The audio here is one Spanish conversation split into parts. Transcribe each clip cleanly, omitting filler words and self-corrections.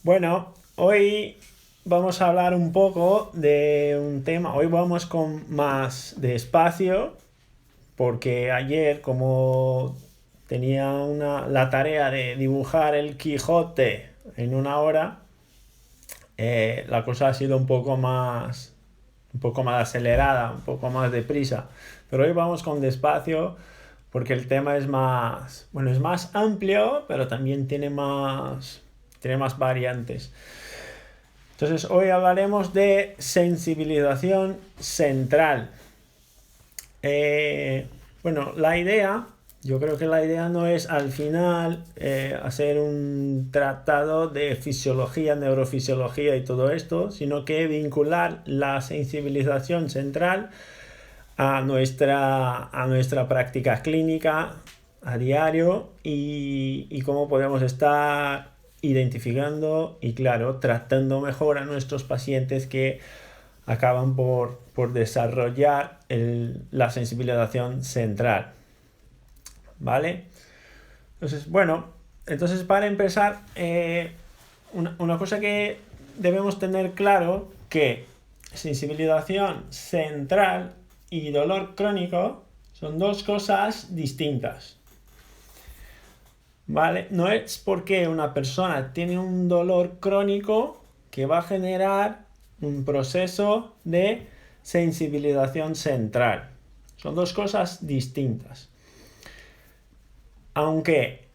Bueno, hoy vamos a hablar un poco de un tema. Hoy vamos con más despacio, porque ayer, como tenía la tarea de dibujar el Quijote en una hora, la cosa ha sido un poco más acelerada, un poco más deprisa. Pero hoy vamos con despacio porque el tema es más, bueno, es más amplio, pero también tiene más variantes. Entonces hoy hablaremos de sensibilización central. Bueno, yo creo que la idea no es al final hacer un tratado de fisiología, neurofisiología y todo esto, sino que vincular la sensibilización central a nuestra práctica clínica a diario y cómo podemos estar identificando y, claro, tratando mejor a nuestros pacientes que acaban por desarrollar la sensibilización central. ¿Vale? Entonces, bueno, para empezar, una cosa que debemos tener claro, que sensibilización central y dolor crónico son dos cosas distintas. ¿Vale? No es porque una persona tiene un dolor crónico que va a generar un proceso de sensibilización central. Son dos cosas distintas. Aunque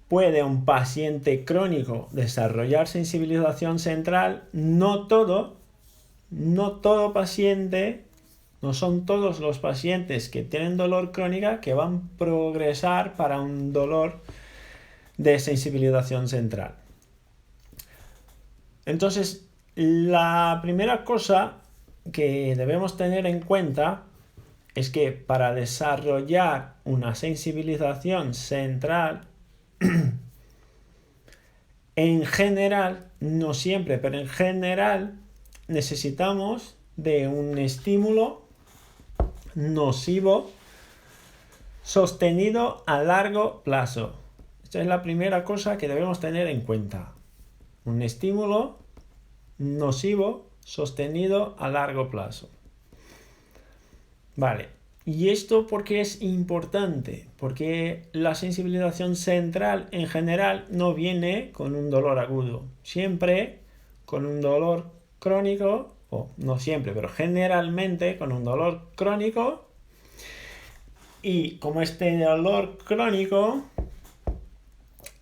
puede un paciente crónico desarrollar sensibilización central, no todo paciente, no son todos los pacientes que tienen dolor crónica que van a progresar para un dolor de sensibilización central. Entonces, la primera cosa que debemos tener en cuenta es que para desarrollar una sensibilización central, en general, no siempre, pero en general, necesitamos de un estímulo nocivo sostenido a largo plazo. Esta es la primera cosa que debemos tener en cuenta. Un estímulo nocivo sostenido a largo plazo. Vale. ¿Y esto por qué es importante? Porque la sensibilización central en general no viene con un dolor agudo. Siempre con un dolor crónico, o no siempre, pero generalmente con un dolor crónico. Y como este dolor crónico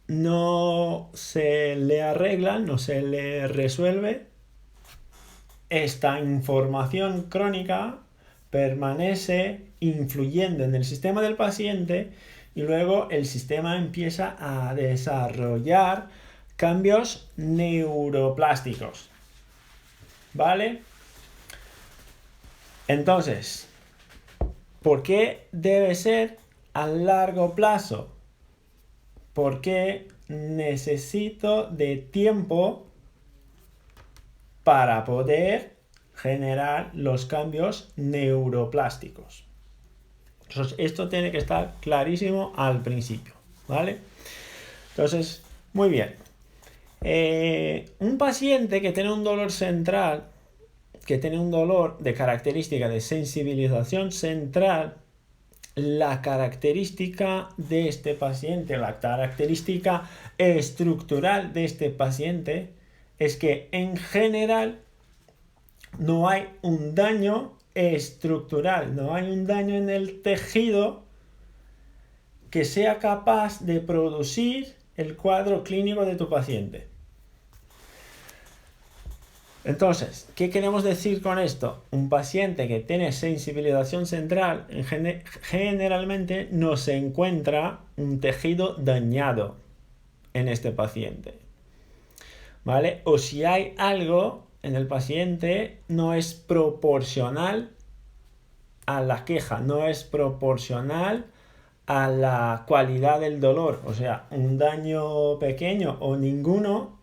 no se le arregla, no se le resuelve, esta información crónica permanece influyendo en el sistema del paciente y luego el sistema empieza a desarrollar cambios neuroplásticos. ¿Vale? Entonces, ¿por qué debe ser a largo plazo? Porque necesito de tiempo para poder generar los cambios neuroplásticos. Entonces, esto tiene que estar clarísimo al principio, ¿vale? Entonces, muy bien. Un paciente que tiene un dolor central, que tiene un dolor de característica de sensibilización central, la característica de este paciente, la característica estructural de este paciente es que en general no hay un daño estructural, no hay un daño en el tejido que sea capaz de producir el cuadro clínico de tu paciente. Entonces, ¿qué queremos decir con esto? Un paciente que tiene sensibilización central generalmente no se encuentra un tejido dañado en este paciente, ¿vale? O si hay algo en el paciente, no es proporcional a la queja, no es proporcional a la cualidad del dolor. O sea, un daño pequeño o ninguno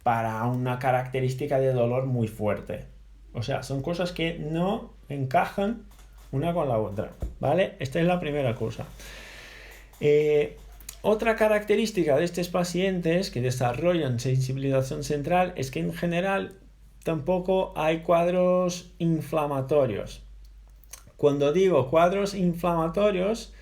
para una característica de dolor muy fuerte. O sea, son cosas que no encajan una con la otra, ¿vale? Esta es la primera cosa. Otra característica de estos pacientes que desarrollan sensibilización central es que en general tampoco hay cuadros inflamatorios. Cuando digo cuadros inflamatorios,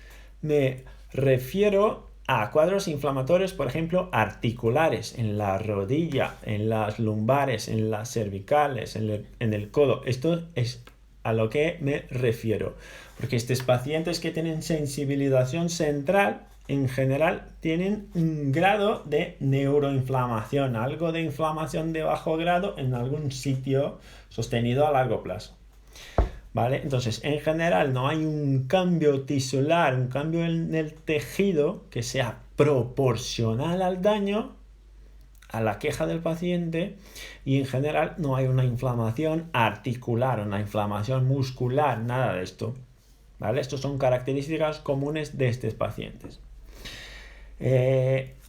me refiero a cuadros inflamatorios, por ejemplo, articulares, en la rodilla, en las lumbares, en las cervicales, en el codo. Esto es a lo que me refiero. Porque estos pacientes que tienen sensibilización central, en general, tienen un grado de neuroinflamación, algo de inflamación de bajo grado en algún sitio sostenido a largo plazo. ¿Vale? Entonces, en general, no hay un cambio tisular, un cambio en el tejido que sea proporcional al daño, a la queja del paciente, y en general no hay una inflamación articular, una inflamación muscular, nada de esto. ¿Vale? Estas son características comunes de estos pacientes.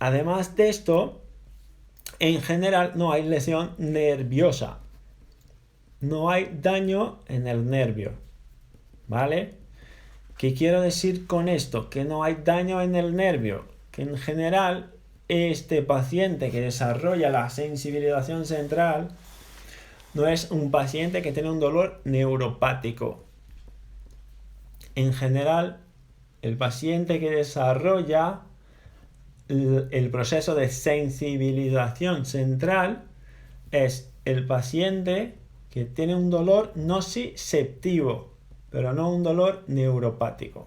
Además de esto, en general no hay lesión nerviosa. No hay daño en el nervio, ¿vale? ¿Qué quiero decir con esto? Que no hay daño en el nervio, que en general este paciente que desarrolla la sensibilización central no es un paciente que tiene un dolor neuropático. En general, el paciente que desarrolla el proceso de sensibilización central es el paciente que tiene un dolor nociceptivo, pero no un dolor neuropático.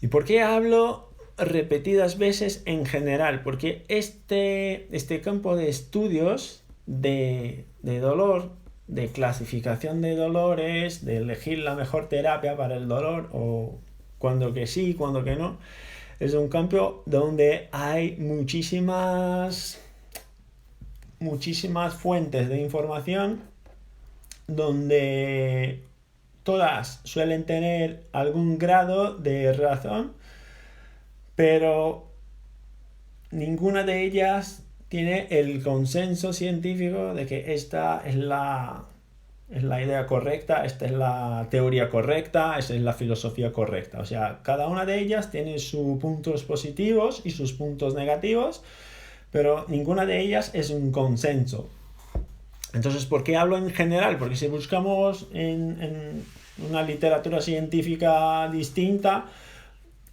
¿Y por qué hablo repetidas veces en general? Porque este campo de estudios de dolor, de clasificación de dolores, de elegir la mejor terapia para el dolor, o cuando que sí, cuando que no, es un campo donde hay muchísimas fuentes de información, donde todas suelen tener algún grado de razón, pero ninguna de ellas tiene el consenso científico de que esta es la idea correcta, esta es la teoría correcta, esta es la filosofía correcta. O sea, cada una de ellas tiene sus puntos positivos y sus puntos negativos, pero ninguna de ellas es un consenso. Entonces, ¿por qué hablo en general? Porque si buscamos en una literatura científica distinta,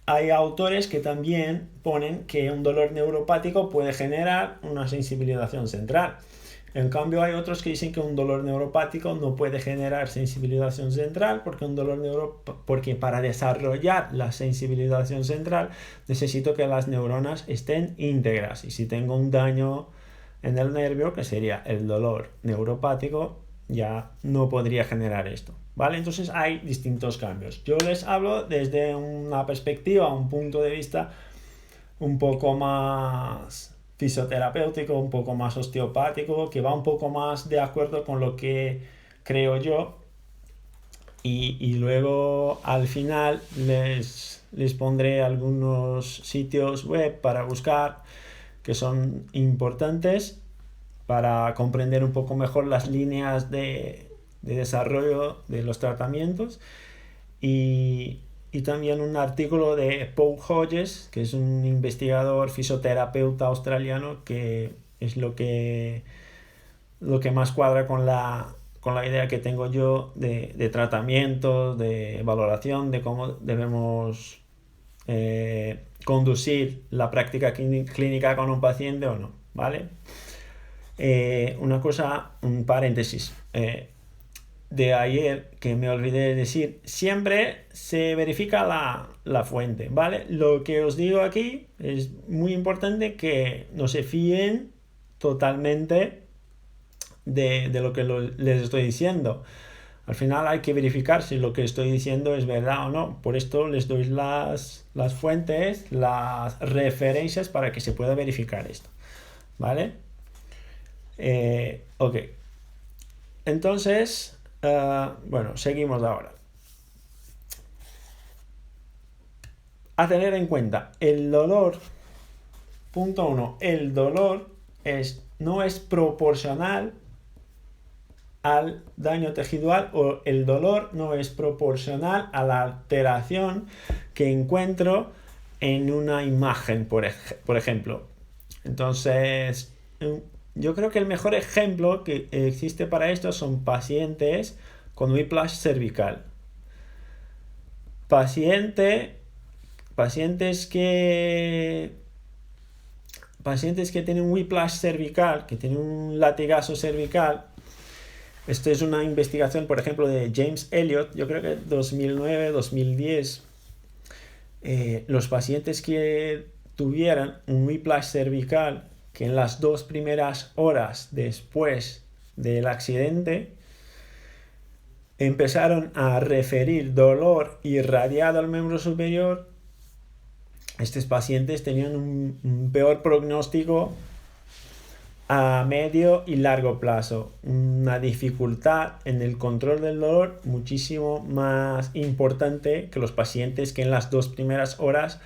hay autores que también ponen que un dolor neuropático puede generar una sensibilización central. En cambio, hay otros que dicen que un dolor neuropático no puede generar sensibilización central porque para desarrollar la sensibilización central necesito que las neuronas estén íntegras. Y si tengo un daño en el nervio, que sería el dolor neuropático, ya no podría generar esto, ¿vale? Entonces hay distintos cambios. Yo les hablo desde una perspectiva, un punto de vista un poco más fisioterapéutico, un poco más osteopático, que va un poco más de acuerdo con lo que creo yo, y luego al final les pondré algunos sitios web para buscar que son importantes para comprender un poco mejor las líneas de desarrollo de los tratamientos, y también un artículo de Paul Hodges, que es un investigador fisioterapeuta australiano, que es lo que más cuadra con la idea que tengo yo de tratamiento, de valoración, de cómo debemos conducir la práctica clínica con un paciente o no, ¿vale? Una cosa, un paréntesis de ayer que me olvidé de decir: siempre se verifica la fuente, ¿vale? Lo que os digo aquí es muy importante, que no se fíen totalmente de lo que les estoy diciendo. Al final hay que verificar si lo que estoy diciendo es verdad o no. Por esto les doy las fuentes, las referencias, para que se pueda verificar esto, ¿vale? Ok. Entonces, bueno, seguimos ahora. A tener en cuenta, el dolor, punto 1, el dolor no es proporcional al daño tejidual, o el dolor no es proporcional a la alteración que encuentro en una imagen, por ejemplo. Entonces, yo creo que el mejor ejemplo que existe para esto son pacientes con whiplash cervical. Pacientes que tienen un whiplash cervical, que tienen un latigazo cervical. Esto es una investigación, por ejemplo, de James Elliott, yo creo que 2009-2010. Los pacientes que tuvieran un whiplash cervical, que en las 2 primeras horas después del accidente empezaron a referir dolor irradiado al miembro superior, estos pacientes tenían un peor pronóstico a medio y largo plazo, una dificultad en el control del dolor muchísimo más importante que los pacientes que en las 2 primeras horas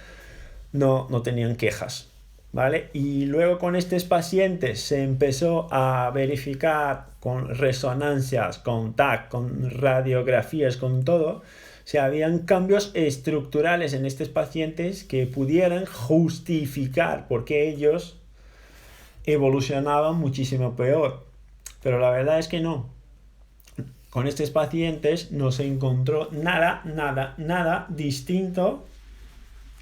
no tenían quejas, ¿vale? Y luego con estos pacientes se empezó a verificar con resonancias, con TAC, con radiografías, con todo, si habían cambios estructurales en estos pacientes que pudieran justificar por qué ellos evolucionaban muchísimo peor. Pero la verdad es que no. Con estos pacientes no se encontró nada distinto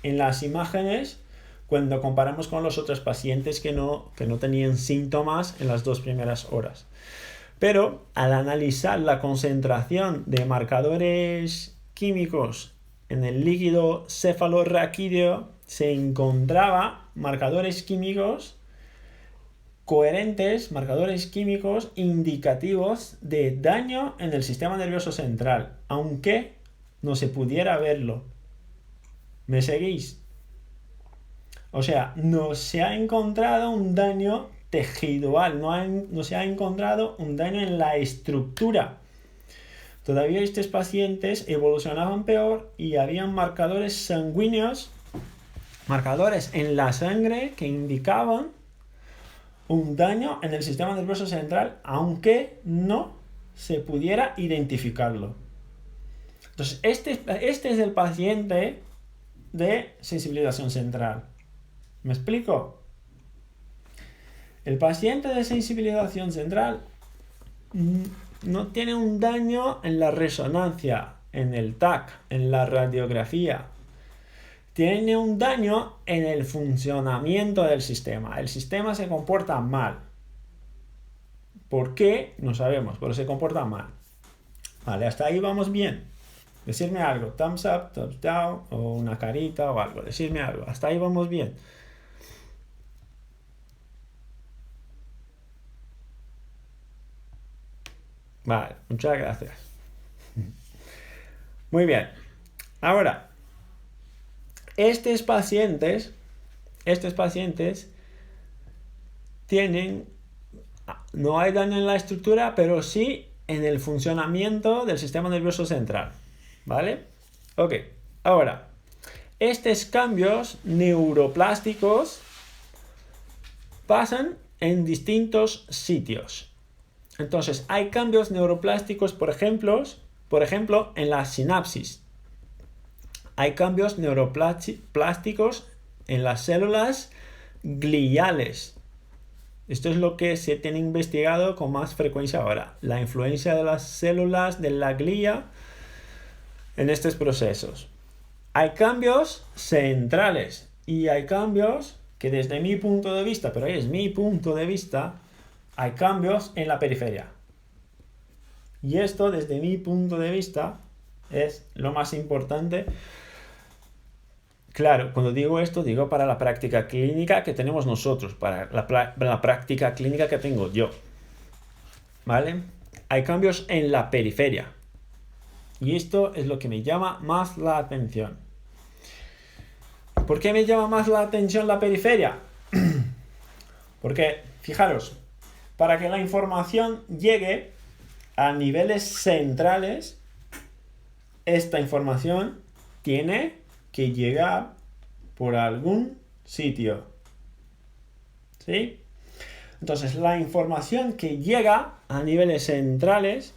en las imágenes cuando comparamos con los otros pacientes que no tenían síntomas en las 2 primeras horas. Pero al analizar la concentración de marcadores químicos en el líquido cefalorraquídeo, se encontraba marcadores químicos coherentes, marcadores químicos indicativos de daño en el sistema nervioso central, aunque no se pudiera verlo. ¿Me seguís? O sea, no se ha encontrado un daño tejidual, no se ha encontrado un daño en la estructura. Todavía estos pacientes evolucionaban peor y habían marcadores sanguíneos, marcadores en la sangre que indicaban un daño en el sistema nervioso central, aunque no se pudiera identificarlo. Entonces, este es el paciente de sensibilización central. ¿Me explico? El paciente de sensibilización central no tiene un daño en la resonancia, en el TAC, en la radiografía. Tiene un daño en el funcionamiento del sistema. El sistema se comporta mal. ¿Por qué? No sabemos, pero se comporta mal. Vale, hasta ahí vamos bien. Decirme algo, thumbs up, thumbs down, o una carita o algo. Decirme algo, hasta ahí vamos bien. Vale, muchas gracias. Muy bien. Ahora, estos pacientes tienen, no hay daño en la estructura, pero sí en el funcionamiento del sistema nervioso central. ¿Vale? Ok. Ahora, estos cambios neuroplásticos pasan en distintos sitios. Entonces, hay cambios neuroplásticos, por ejemplo, en la sinapsis. Hay cambios neuroplásticos en las células gliales. Esto es lo que se tiene investigado con más frecuencia ahora. La influencia de las células de la glía en estos procesos. Hay cambios centrales y hay cambios que desde mi punto de vista, pero es mi punto de vista, hay cambios en la periferia. Y esto, desde mi punto de vista, es lo más importante. Claro, cuando digo esto, digo para la práctica clínica que tenemos nosotros, para la práctica clínica que tengo yo. ¿Vale? Hay cambios en la periferia. Y esto es lo que me llama más la atención. ¿Por qué me llama más la atención la periferia? Porque, fijaros, para que la información llegue a niveles centrales, esta información tiene que llegar por algún sitio. ¿Sí? Entonces, la información que llega a niveles centrales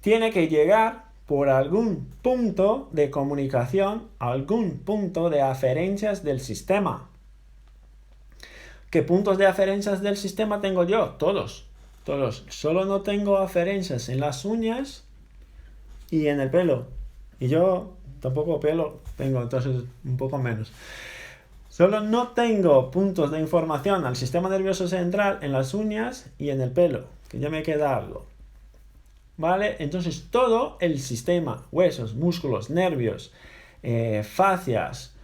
tiene que llegar por algún punto de comunicación, algún punto de aferencias del sistema. ¿Qué puntos de aferencias del sistema tengo yo? Todos. Solo no tengo aferencias en las uñas y en el pelo. Y yo tampoco pelo tengo, entonces un poco menos. Solo no tengo puntos de información al sistema nervioso central en las uñas y en el pelo, que ya me queda algo. ¿Vale? Entonces todo el sistema, huesos, músculos, nervios, fascias,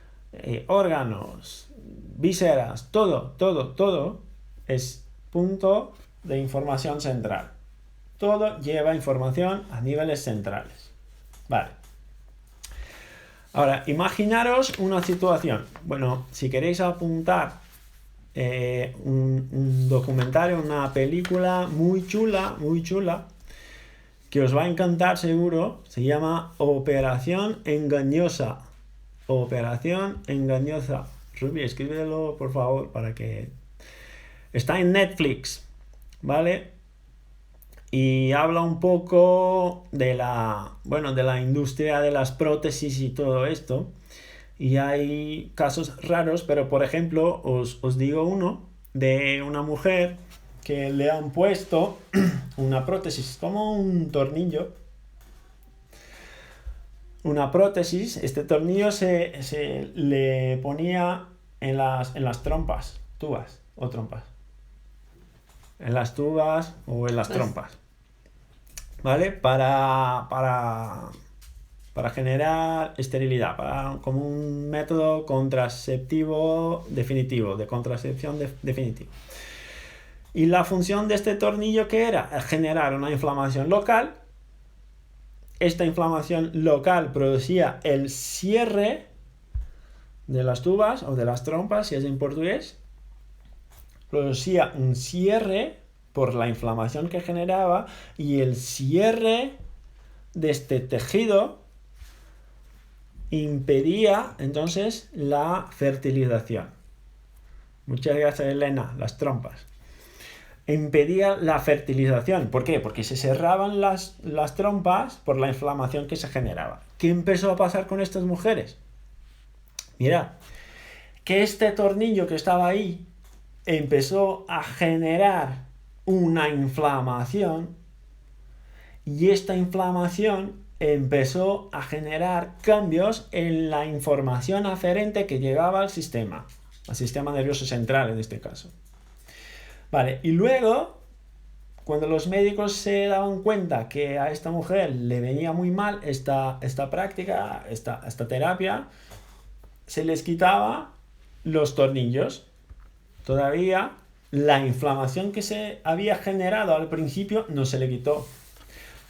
órganos, vísceras, todo es punto de información central. Todo lleva información a niveles centrales. Vale. Ahora, imaginaros una situación. Bueno, si queréis apuntar un documentario, una película muy chula, que os va a encantar seguro, se llama Operación Engañosa. Operación Engañosa. Ruby, escríbelo por favor para que... Está en Netflix, ¿vale? Y habla un poco de la industria de las prótesis y todo esto. Y hay casos raros, pero por ejemplo, os digo uno de una mujer que le han puesto una prótesis, como un tornillo. Una prótesis, este tornillo se le ponía en las trompas, tubas o trompas. En las tubas o en las trompas. ¿Vale? Para generar esterilidad, como un método contraceptivo definitivo, de contracepción definitiva. Y la función de este tornillo, ¿qué era? Generar una inflamación local. Esta inflamación local producía el cierre de las tubas o de las trompas, si es en portugués. Producía un cierre por la inflamación que generaba, y el cierre de este tejido impedía entonces la fertilización. Muchas gracias, Elena. Las trompas. Impedía la fertilización. ¿Por qué? Porque se cerraban las trompas por la inflamación que se generaba. ¿Qué empezó a pasar con estas mujeres? Mirad, que este tornillo que estaba ahí empezó a generar una inflamación, y esta inflamación empezó a generar cambios en la información aferente que llegaba al sistema nervioso central en este caso. Vale, y luego, cuando los médicos se daban cuenta que a esta mujer le venía muy mal esta práctica, esta terapia, se les quitaba los tornillos. Todavía la inflamación que se había generado al principio no se le quitó.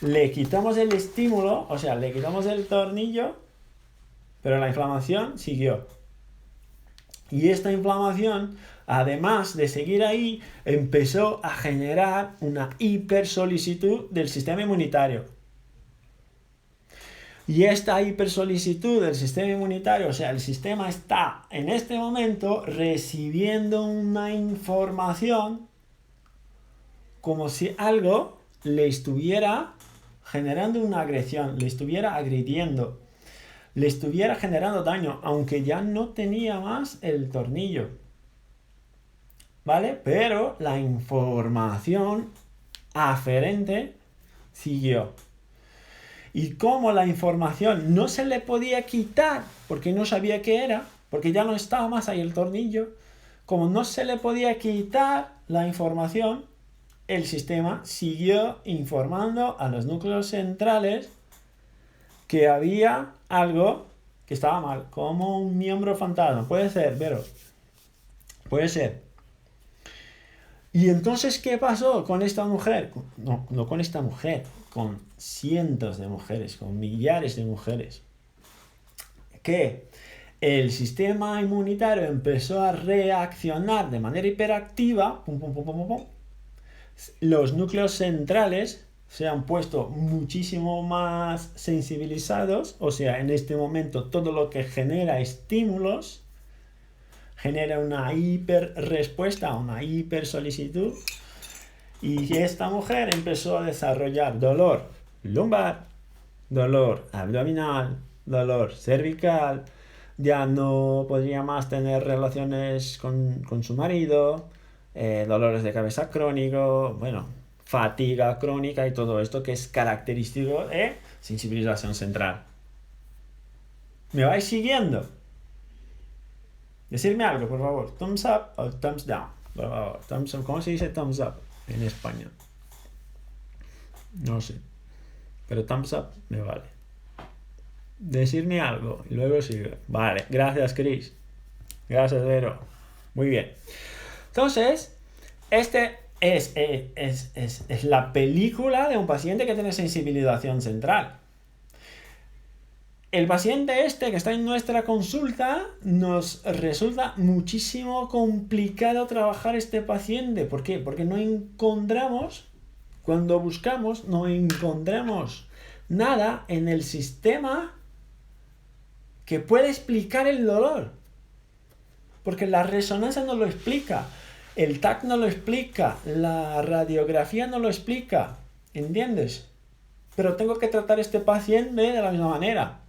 Le quitamos el estímulo, o sea, le quitamos el tornillo, pero la inflamación siguió. Y esta inflamación, además de seguir ahí, empezó a generar una hipersolicitud del sistema inmunitario. Y esta hipersolicitud del sistema inmunitario, o sea, el sistema está en este momento recibiendo una información como si algo le estuviera generando una agresión, le estuviera agrediendo, le estuviera generando daño, aunque ya no tenía más el tornillo. ¿Vale? Pero la información aferente siguió. Y como la información no se le podía quitar porque no sabía qué era, porque ya no estaba más ahí el tornillo, como no se le podía quitar la información, el sistema siguió informando a los núcleos centrales que había algo que estaba mal, como un miembro fantasma. Puede ser, Vero. Puede ser. Y entonces, ¿qué pasó con esta mujer? No con esta mujer, con cientos de mujeres, con millares de mujeres. Que el sistema inmunitario empezó a reaccionar de manera hiperactiva. Los núcleos centrales se han puesto muchísimo más sensibilizados, o sea, en este momento todo lo que genera estímulos genera una hiperrespuesta, una hipersolicitud, y esta mujer empezó a desarrollar dolor lumbar, dolor abdominal, dolor cervical, ya no podría más tener relaciones con su marido, dolores de cabeza crónico, bueno, fatiga crónica y todo esto que es característico de sensibilización central. ¿Me vais siguiendo? Decidme algo, por favor. Thumbs up o thumbs down. Por favor. Thumbs up. ¿Cómo se dice thumbs up en español? No sé. Pero thumbs up me vale. Decirme algo y luego sigue. Vale. Gracias, Chris. Gracias, Vero. Muy bien. Entonces, este es la película de un paciente que tiene sensibilización central. El paciente que está en nuestra consulta, nos resulta muchísimo complicado trabajar este paciente. ¿Por qué? Porque no encontramos, cuando buscamos, no encontramos nada en el sistema que pueda explicar el dolor. Porque la resonancia no lo explica, el TAC no lo explica, la radiografía no lo explica. ¿Entiendes? Pero tengo que tratar este paciente de la misma manera.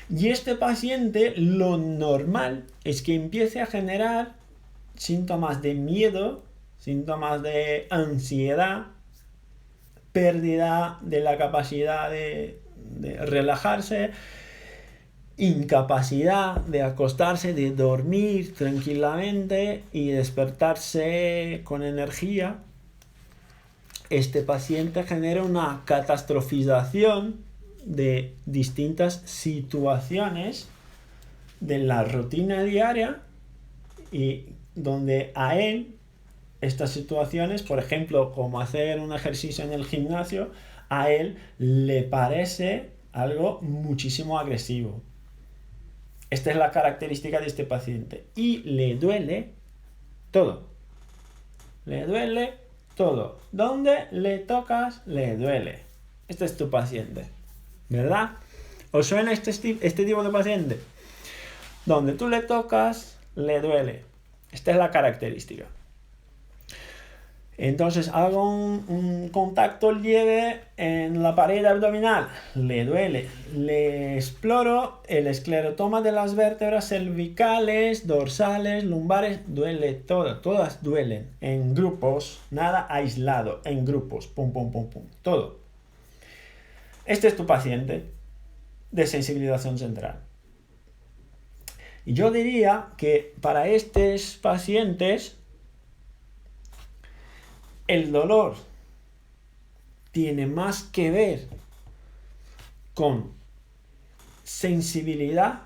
Y este paciente, lo normal es que empiece a generar síntomas de miedo, síntomas de ansiedad, pérdida de la capacidad de relajarse, incapacidad de acostarse, de dormir tranquilamente y despertarse con energía. Este paciente genera una catastrofización de distintas situaciones de la rutina diaria y donde a él estas situaciones, por ejemplo, como hacer un ejercicio en el gimnasio, a él le parece algo muchísimo agresivo. Esta es la característica de este paciente y le duele todo. Le duele todo. Donde le tocas, le duele. Este es tu paciente. ¿Verdad? ¿Os suena este tipo de paciente? Donde tú le tocas, le duele. Esta es la característica. Entonces hago un contacto leve en la pared abdominal, le duele. Le exploro el esclerotoma de las vértebras cervicales, dorsales, lumbares, duele todo. Todas duelen en grupos, nada aislado, en grupos, pum, pum, pum, pum, todo. Este es tu paciente de sensibilización central. Y yo diría que para estos pacientes el dolor tiene más que ver con sensibilidad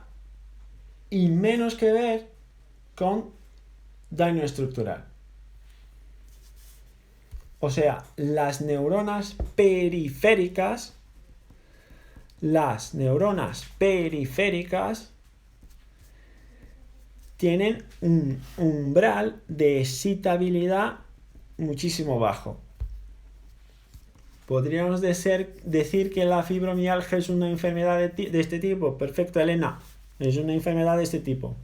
y menos que ver con daño estructural. O sea, las neuronas periféricas tienen un umbral de excitabilidad muchísimo bajo. ¿Podríamos decir que la fibromialgia es una enfermedad de este tipo? Perfecto, Elena. Es una enfermedad de este tipo.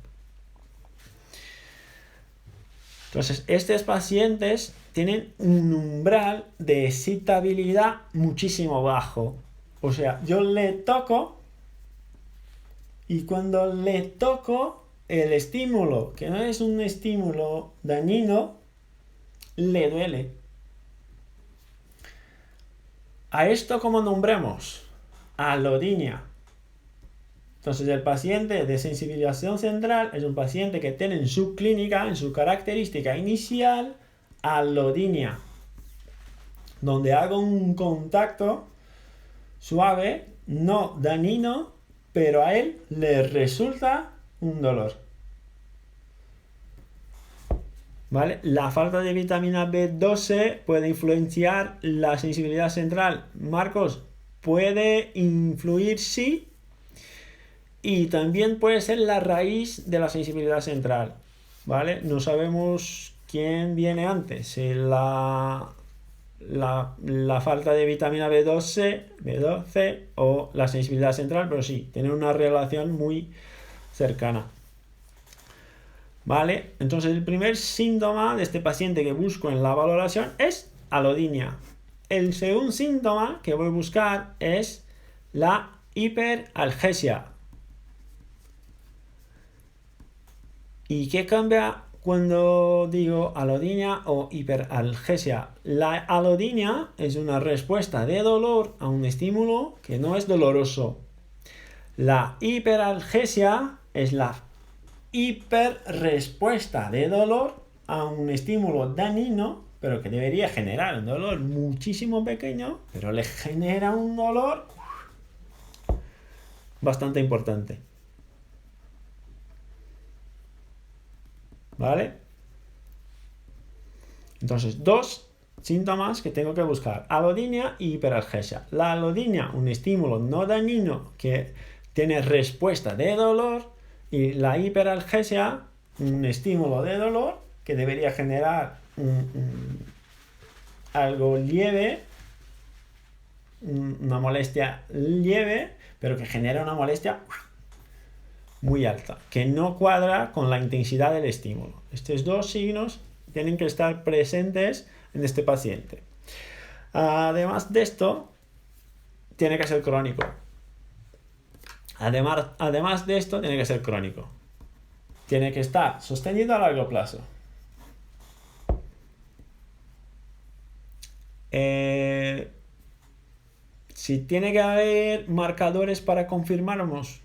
Entonces, estos pacientes tienen un umbral de excitabilidad muchísimo bajo. O sea, yo le toco y cuando le toco el estímulo, que no es un estímulo dañino, le duele. A esto, ¿cómo nombramos? Alodinia. Entonces, el paciente de sensibilización central es un paciente que tiene en su clínica, en su característica inicial, alodinia, donde hago un contacto suave, no dañino, pero a él le resulta un dolor. ¿Vale? La falta de vitamina B12 puede influenciar la sensibilidad central. Marcos, puede influir, sí, y también puede ser la raíz de la sensibilidad central. ¿Vale? No sabemos quién viene antes, la falta de vitamina B12 o la sensibilidad central, pero sí, tienen una relación muy cercana. ¿Vale? Entonces el primer síntoma de este paciente que busco en la valoración es alodinia. El segundo síntoma que voy a buscar es la hiperalgesia. ¿Y qué cambia cuando digo alodinia o hiperalgesia? La alodinia es una respuesta de dolor a un estímulo que no es doloroso. La hiperalgesia es la hiperrespuesta de dolor a un estímulo dañino, pero que debería generar un dolor muchísimo pequeño, pero le genera un dolor bastante importante. ¿Vale? Entonces, dos síntomas que tengo que buscar: alodinia y hiperalgesia. La alodinia, un estímulo no dañino que tiene respuesta de dolor, y la hiperalgesia, un estímulo de dolor que debería generar algo leve, una molestia leve, pero que genera una molestia muy alta, que no cuadra con la intensidad del estímulo. Estos dos signos tienen que estar presentes en este paciente. Además de esto, tiene que ser crónico. Además de esto, tiene que ser crónico. Tiene que estar sostenido a largo plazo. Si tiene que haber marcadores para confirmarnos,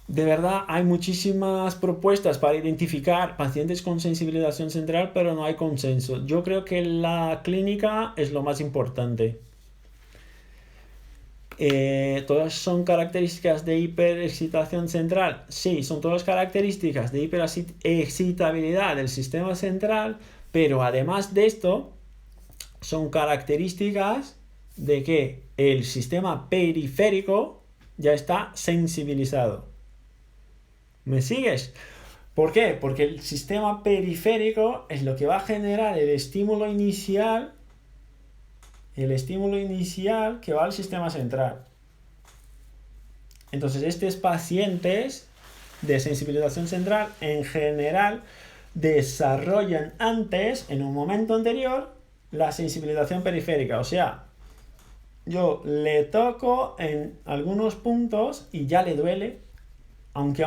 de verdad hay muchísimas propuestas para identificar pacientes con sensibilización central, pero no hay consenso. Yo creo que la clínica es lo más importante. ¿Todas son características de hiperexcitación central? Sí, son todas características de hiperexcitabilidad del sistema central, pero además de esto, son características de que el sistema periférico ya está sensibilizado. ¿Me sigues? ¿Por qué? Porque el sistema periférico es lo que va a generar el estímulo inicial que va al sistema central. Entonces, estos pacientes de sensibilización central en general desarrollan antes, en un momento anterior, la sensibilización periférica. O sea, yo le toco en algunos puntos y ya le duele, aunque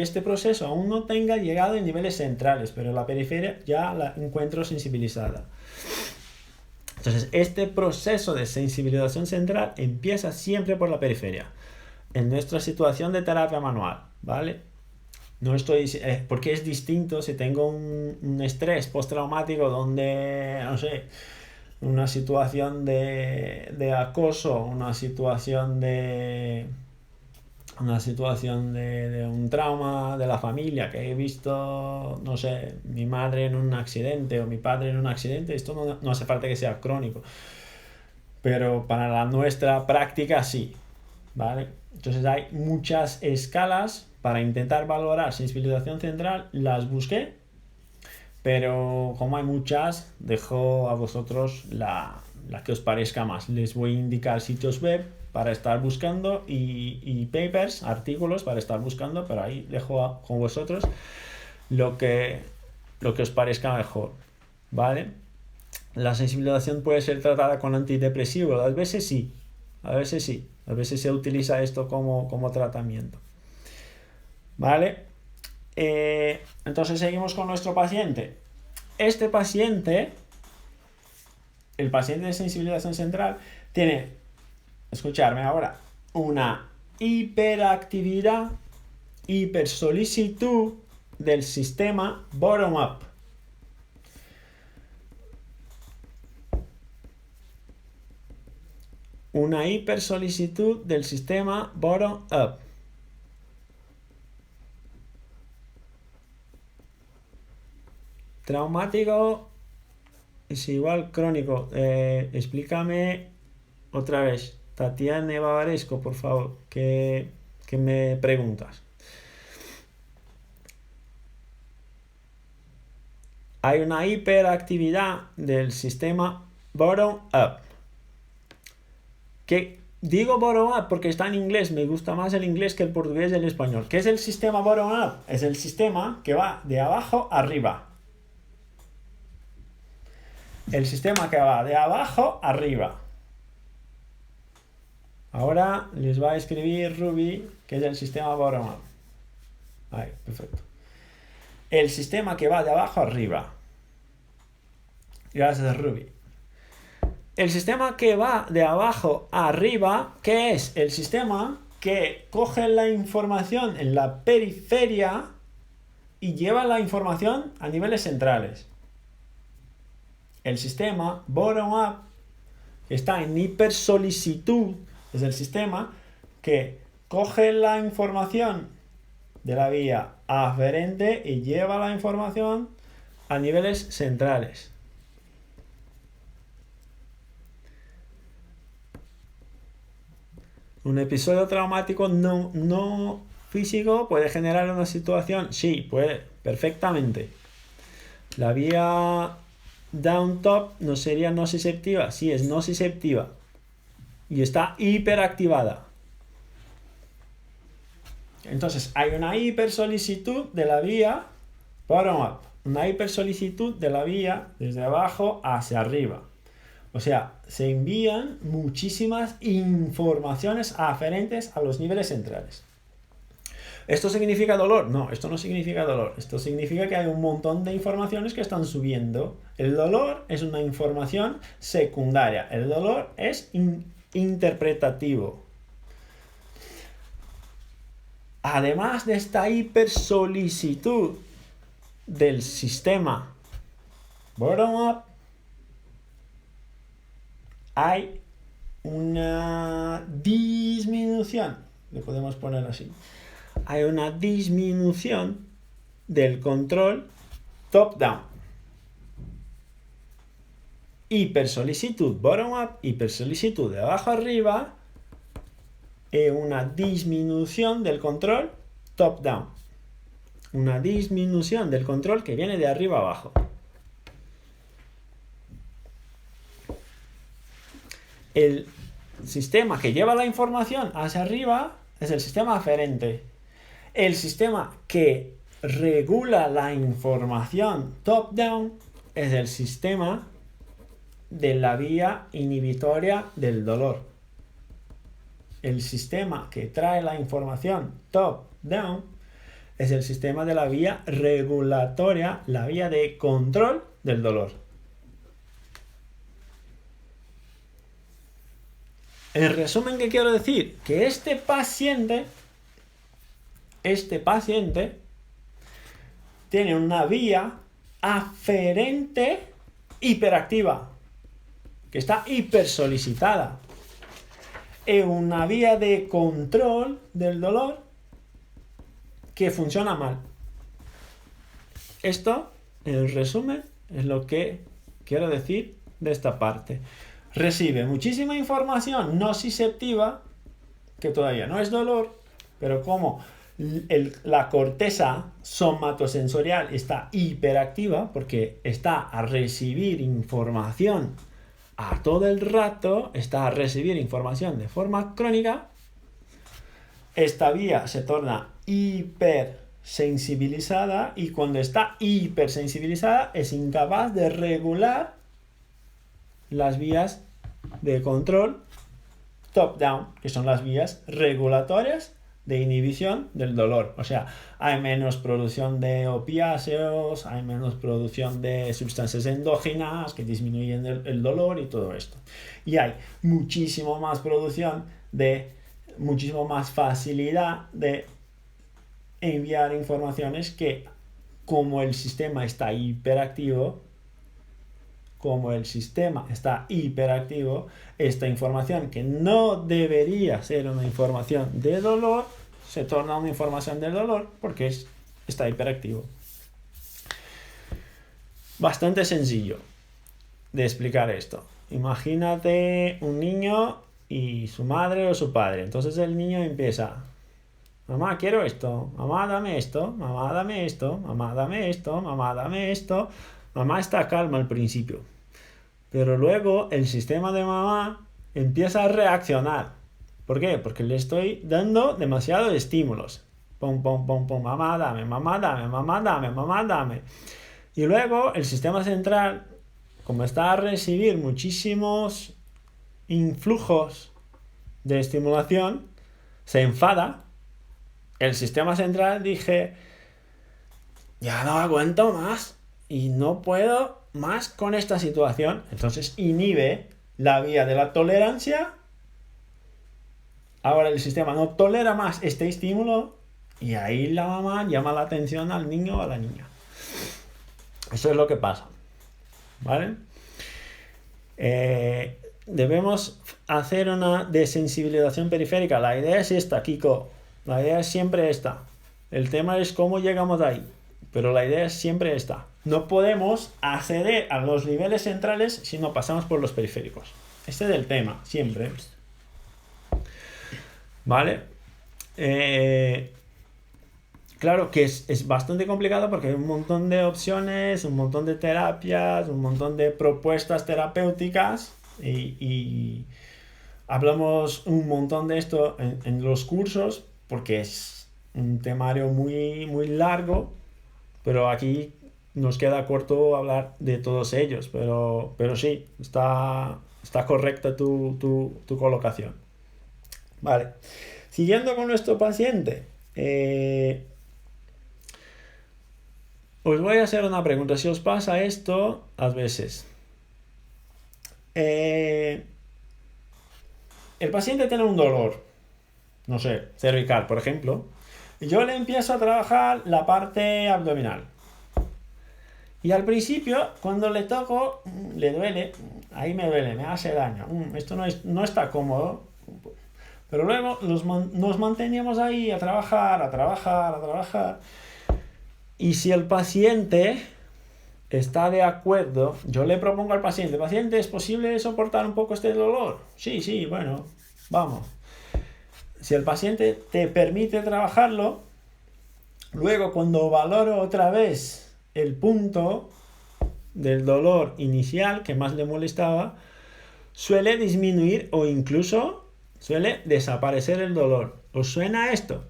este proceso aún no tenga llegado a niveles centrales, pero la periferia ya la encuentro sensibilizada. Entonces, este proceso de sensibilización central empieza siempre por la periferia, en nuestra situación de terapia manual, ¿vale? No estoy, porque es distinto si tengo un estrés postraumático donde, no sé, una situación de acoso, una situación de un trauma de la familia, que he visto, no sé, mi madre en un accidente o mi padre en un accidente. Esto no hace falta que sea crónico, pero para nuestra práctica sí, ¿vale? Entonces hay muchas escalas para intentar valorar sensibilización central, las busqué, pero como hay muchas, dejo a vosotros la que os parezca más. Les voy a indicar sitios web para estar buscando y papers, artículos para estar buscando, pero ahí dejo con vosotros lo que os parezca mejor, ¿vale? La sensibilización puede ser tratada con antidepresivos, a veces sí, a veces se utiliza esto como tratamiento, ¿vale? Entonces seguimos con nuestro paciente. Este paciente, el paciente de sensibilización central, tiene, escucharme ahora, una hiperactividad, hipersolicitud del sistema bottom-up. Una hipersolicitud del sistema bottom-up. Traumático es igual crónico. Explícame otra vez. Tatiana Bavaresco, por favor, que me preguntas. Hay una hiperactividad del sistema bottom-up. Que digo bottom-up porque está en inglés, me gusta más el inglés que el portugués y el español. ¿Qué es el sistema bottom-up? Es el sistema que va de abajo arriba. El sistema que va de abajo arriba. Ahora les va a escribir Ruby, que es el sistema bottom-up. Ahí, perfecto. El sistema que va de abajo arriba. Gracias, Ruby. El sistema que va de abajo arriba, ¿qué es? El sistema que coge la información en la periferia y lleva la información a niveles centrales. El sistema bottom-up, que está en hipersolicitud, es el sistema que coge la información de la vía aferente y lleva la información a niveles centrales. Un episodio traumático no físico puede generar una situación, sí, puede, perfectamente. La vía down top no sería nociceptiva, sí, es nociceptiva y está hiperactivada. Entonces hay una hipersolicitud de la vía bottom up, una hipersolicitud de la vía desde abajo hacia arriba. O sea, se envían muchísimas informaciones aferentes a los niveles centrales. ¿Esto significa dolor? No, esto no significa dolor. Esto significa que hay un montón de informaciones que están subiendo. El dolor es una información secundaria. El dolor es interpretativo. Además de esta hipersolicitud del sistema bottom-up, hay una disminución, le podemos poner así, hay una disminución del control top-down. Hipersolicitud bottom-up, hipersolicitud de abajo arriba, y una disminución del control top-down. Una disminución del control que viene de arriba abajo. El sistema que lleva la información hacia arriba es el sistema aferente. El sistema que regula la información top-down es el sistema de la vía inhibitoria del dolor. El sistema que trae la información top-down es el sistema de la vía regulatoria, la vía de control del dolor. En resumen, ¿qué quiero decir? Que este paciente tiene una vía aferente hiperactiva, que está hipersolicitada, y una vía de control del dolor que funciona mal. Esto, en resumen, es lo que quiero decir de esta parte. Recibe muchísima información nociceptiva, que todavía no es dolor, pero como la corteza somatosensorial está hiperactiva, porque está a recibir información a todo el rato, está a recibir información de forma crónica, esta vía se torna hipersensibilizada, y cuando está hipersensibilizada es incapaz de regular las vías de control top-down, que son las vías regulatorias de inhibición del dolor. O sea, hay menos producción de opiáceos, hay menos producción de sustancias endógenas que disminuyen el dolor y todo esto. Y hay muchísimo más producción muchísimo más facilidad de enviar informaciones que, como el sistema está hiperactivo, esta información que no debería ser una información de dolor, se torna una información de dolor porque está hiperactivo. Bastante sencillo de explicar esto. Imagínate un niño y su madre o su padre. Entonces el niño empieza: mamá, quiero esto, mamá, dame esto, mamá, dame esto, mamá, dame esto, mamá, dame esto. Mamá está calma al principio, pero luego el sistema de mamá empieza a reaccionar. ¿Por qué? Porque le estoy dando demasiados estímulos. Pum, pum, pum, pum, mamá, dame, mamá, dame, mamá, dame, mamá, dame. Y luego el sistema central, como está a recibir muchísimos influjos de estimulación, se enfada, el sistema central dije, ya no aguanto más y no puedo más con esta situación. Entonces inhibe la vía de la tolerancia. Ahora el sistema no tolera más este estímulo y ahí la mamá llama la atención al niño o a la niña. Eso es lo que pasa, ¿vale? Debemos hacer una desensibilización periférica. La idea es esta, Kiko. La idea es siempre esta. El tema es cómo llegamos de ahí. Pero la idea es siempre esta. No podemos acceder a los niveles centrales si no pasamos por los periféricos. Este es el tema, siempre. ¿Vale? Claro que es bastante complicado porque hay un montón de opciones, un montón de terapias, un montón de propuestas terapéuticas y hablamos un montón de esto en los cursos porque es un temario muy, muy largo, pero aquí nos queda corto hablar de todos ellos, pero sí, está correcta tu colocación. Vale, siguiendo con nuestro paciente, os voy a hacer una pregunta. Si os pasa esto a veces, el paciente tiene un dolor, no sé, cervical, por ejemplo, y yo le empiezo a trabajar la parte abdominal. Y al principio, cuando le toco, le duele, ahí me duele, me hace daño. Esto no está cómodo. Pero luego nos manteníamos ahí a trabajar. Y si el paciente está de acuerdo, yo le propongo al paciente, ¿es posible soportar un poco este dolor? Sí, bueno, vamos. Si el paciente te permite trabajarlo, luego cuando valoro otra vez el punto del dolor inicial que más le molestaba, suele disminuir o incluso suele desaparecer el dolor. ¿Os suena esto?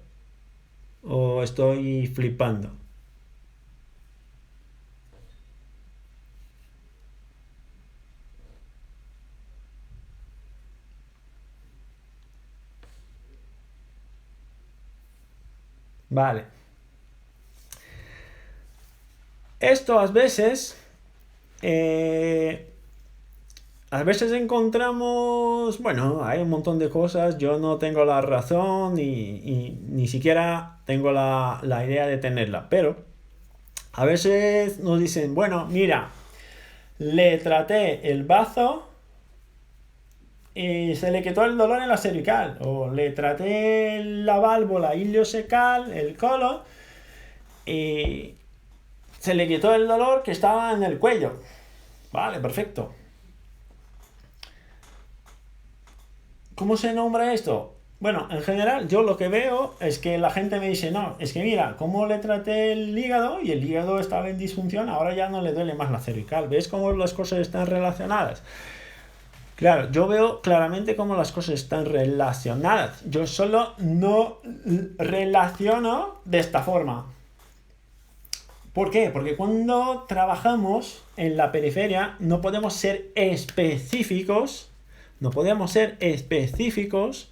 ¿O estoy flipando? Vale. Esto a veces encontramos, bueno, hay un montón de cosas, yo no tengo la razón y ni siquiera tengo la idea de tenerla, pero a veces nos dicen, bueno, mira, le traté el bazo y se le quitó el dolor en la cervical, o le traté la válvula iliocecal, el colon, y se le quitó el dolor que estaba en el cuello. Vale, perfecto. ¿Cómo se nombra esto? Bueno, en general yo lo que veo es que la gente me dice, no, es que mira, cómo le traté el hígado y el hígado estaba en disfunción, ahora ya no le duele más la cervical. ¿Ves cómo las cosas están relacionadas? Claro, yo veo claramente cómo las cosas están relacionadas. Yo solo no relaciono de esta forma. ¿Por qué? Porque cuando trabajamos en la periferia no podemos ser específicos. No podemos ser específicos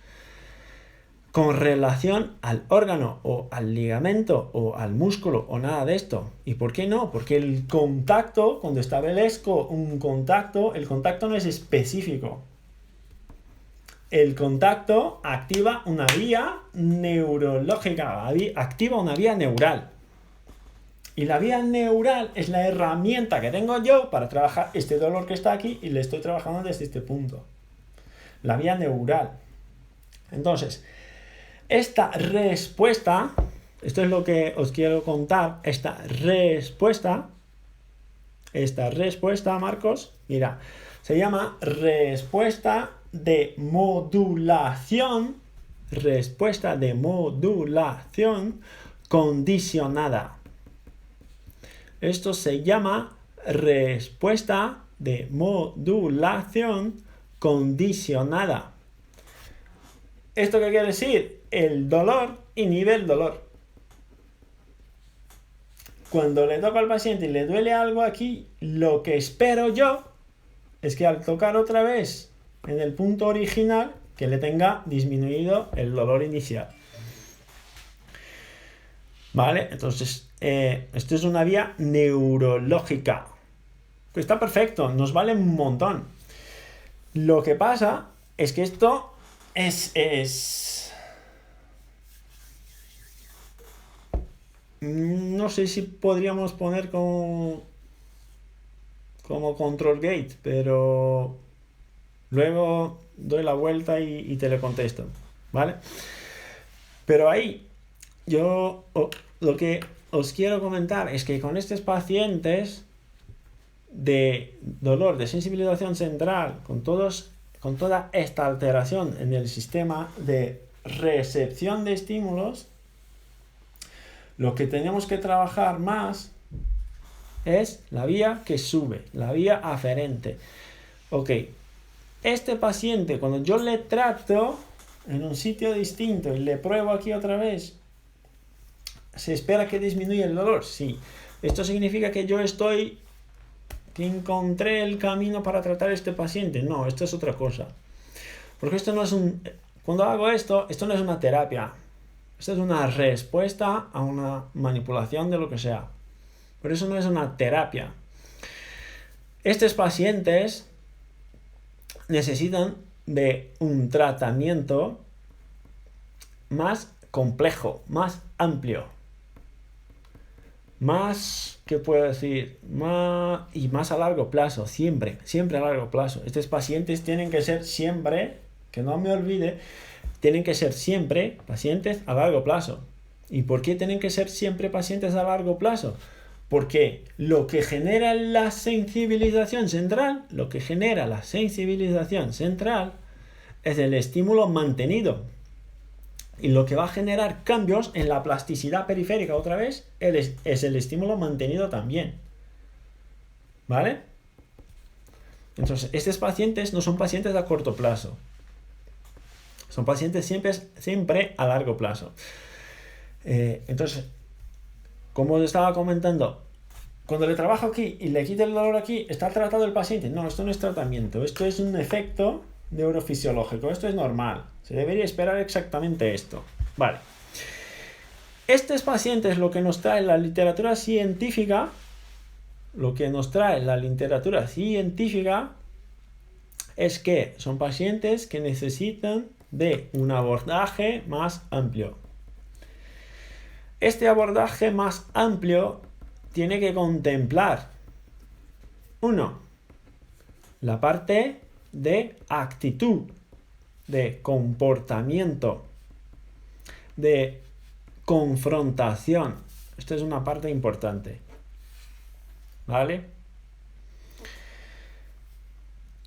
con relación al órgano o al ligamento o al músculo o nada de esto. ¿Y por qué no? Porque el contacto, cuando establezco un contacto, el contacto no es específico. El contacto activa una vía neurológica, activa una vía neural. Y la vía neural es la herramienta que tengo yo para trabajar este dolor que está aquí y le estoy trabajando desde este punto. La vía neural. Entonces, esta respuesta, esto es lo que os quiero contar, esta respuesta, Marcos, mira, se llama respuesta de modulación condicionada. Esto se llama respuesta de modulación condicionada. ¿Esto qué quiere decir? El dolor inhibe el dolor. Cuando le toco al paciente y le duele algo aquí, lo que espero yo es que al tocar otra vez en el punto original, que le tenga disminuido el dolor inicial. ¿Vale? Entonces, esto es una vía neurológica. Que está perfecto, nos vale un montón. Lo que pasa es que esto es... No sé si podríamos poner como control gate, pero luego doy la vuelta y te lo contesto, ¿vale? Pero ahí yo lo que os quiero comentar es que con estos pacientes de dolor de sensibilización central, con toda esta alteración en el sistema de recepción de estímulos, lo que tenemos que trabajar más es la vía que sube, la vía aferente. Ok, este paciente, cuando yo le trato en un sitio distinto y le pruebo aquí otra vez, ¿se espera que disminuya el dolor? Sí. Esto significa que que encontré el camino para tratar a este paciente. No, esto es otra cosa. Porque esto no es cuando hago esto no es una terapia. Esto es una respuesta a una manipulación de lo que sea. Por eso no es una terapia. Estos pacientes necesitan de un tratamiento más complejo, más amplio. Más, ¿qué puedo decir? Más a largo plazo, siempre a largo plazo. Estos pacientes tienen que ser siempre, que no me olvide, tienen que ser siempre pacientes a largo plazo. ¿Y por qué tienen que ser siempre pacientes a largo plazo? Porque lo que genera la sensibilización central, es el estímulo mantenido. Y lo que va a generar cambios en la plasticidad periférica otra vez es el estímulo mantenido también. ¿Vale? Entonces, estos pacientes no son pacientes a corto plazo. Son pacientes siempre a largo plazo. Entonces, como os estaba comentando, cuando le trabajo aquí y le quito el dolor aquí, ¿está tratado el paciente? No, esto no es tratamiento. Esto es un efecto neurofisiológico. Esto es normal. Se debería esperar exactamente esto. Vale. Estos pacientes, lo que nos trae la literatura científica, es que son pacientes que necesitan de un abordaje más amplio. Este abordaje más amplio tiene que contemplar, 1, la parte de actitud, de comportamiento, de confrontación. Esta es una parte importante. ¿Vale?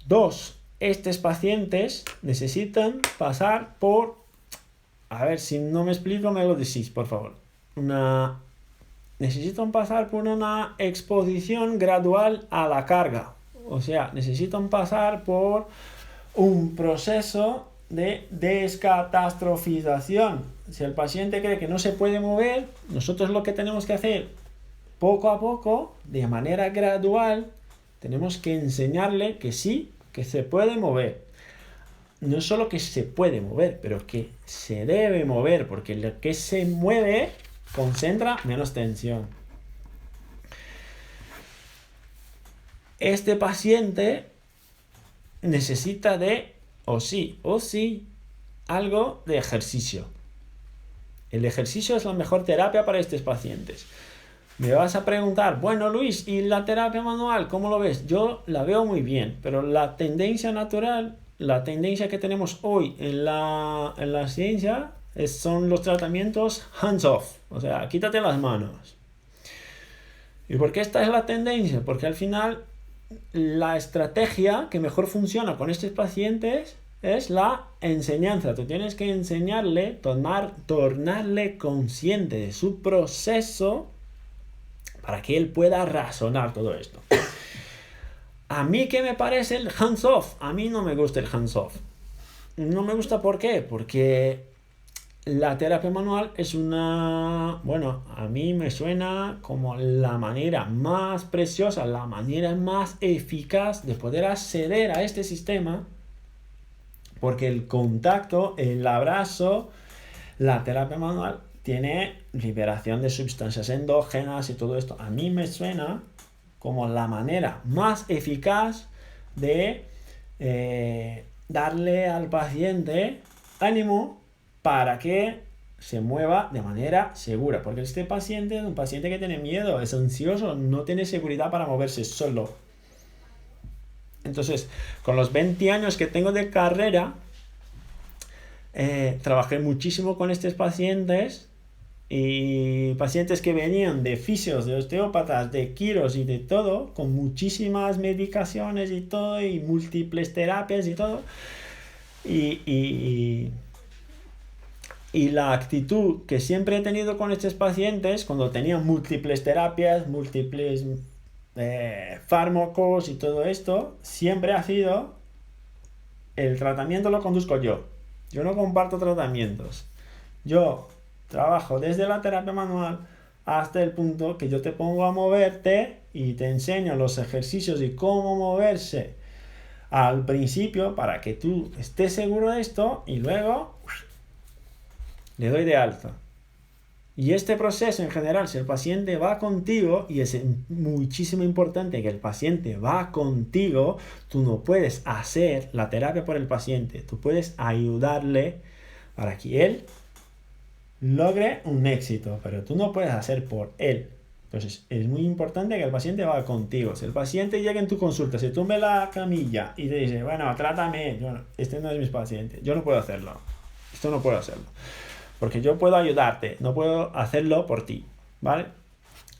2, estos pacientes necesitan pasar por... A ver, si no me explico, me lo decís, por favor. Necesitan pasar por una exposición gradual a la carga. O sea, necesitan pasar por un proceso de descatastrofización. Si el paciente cree que no se puede mover, nosotros lo que tenemos que hacer poco a poco, de manera gradual, tenemos que enseñarle que sí, que se puede mover. No solo que se puede mover, pero que se debe mover, porque lo que se mueve concentra menos tensión. Este paciente necesita de, o sí, algo de ejercicio. El ejercicio es la mejor terapia para estos pacientes. Me vas a preguntar, bueno Luis, ¿y la terapia manual cómo lo ves? Yo la veo muy bien, pero la tendencia natural, la tendencia que tenemos hoy en la ciencia son los tratamientos hands-off, o sea, quítate las manos. ¿Y por qué esta es la tendencia? Porque al final la estrategia que mejor funciona con estos pacientes es la enseñanza. Tú tienes que enseñarle, tornarle consciente de su proceso para que él pueda razonar todo esto. ¿A mí qué me parece el hands-off? A mí no me gusta el hands-off. No me gusta, ¿por qué? Porque la terapia manual es a mí me suena como la manera más preciosa, la manera más eficaz de poder acceder a este sistema, Porque el contacto, el abrazo, la terapia manual tiene liberación de sustancias endógenas y todo esto. A mí me suena como la manera más eficaz de darle al paciente ánimo para que se mueva de manera segura. Porque este paciente es un paciente que tiene miedo, es ansioso, no tiene seguridad para moverse solo. Entonces, con los 20 años que tengo de carrera, trabajé muchísimo con estos pacientes y pacientes que venían de fisios, de osteópatas, de quiros y de todo, con muchísimas medicaciones y todo, y múltiples terapias y todo. Y la actitud que siempre he tenido con estos pacientes, cuando tenían múltiples terapias, múltiples fármacos y todo esto, siempre ha sido: el tratamiento lo conduzco yo. Yo no comparto tratamientos. Yo trabajo desde la terapia manual hasta el punto que yo te pongo a moverte y te enseño los ejercicios y cómo moverse al principio para que tú estés seguro de esto, y luego le doy de alta. Y este proceso en general, si el paciente va contigo, y es muchísimo importante que el paciente va contigo, tú no puedes hacer la terapia por el paciente, tú puedes ayudarle para que él logre un éxito, pero tú no puedes hacer por él. Entonces es muy importante que el paciente va contigo. Si el paciente llega en tu consulta, se tumbe la camilla y te dice: bueno, trátame, este no es mi paciente, yo no puedo hacerlo, esto no puedo hacerlo, porque yo puedo ayudarte, no puedo hacerlo por ti, ¿vale?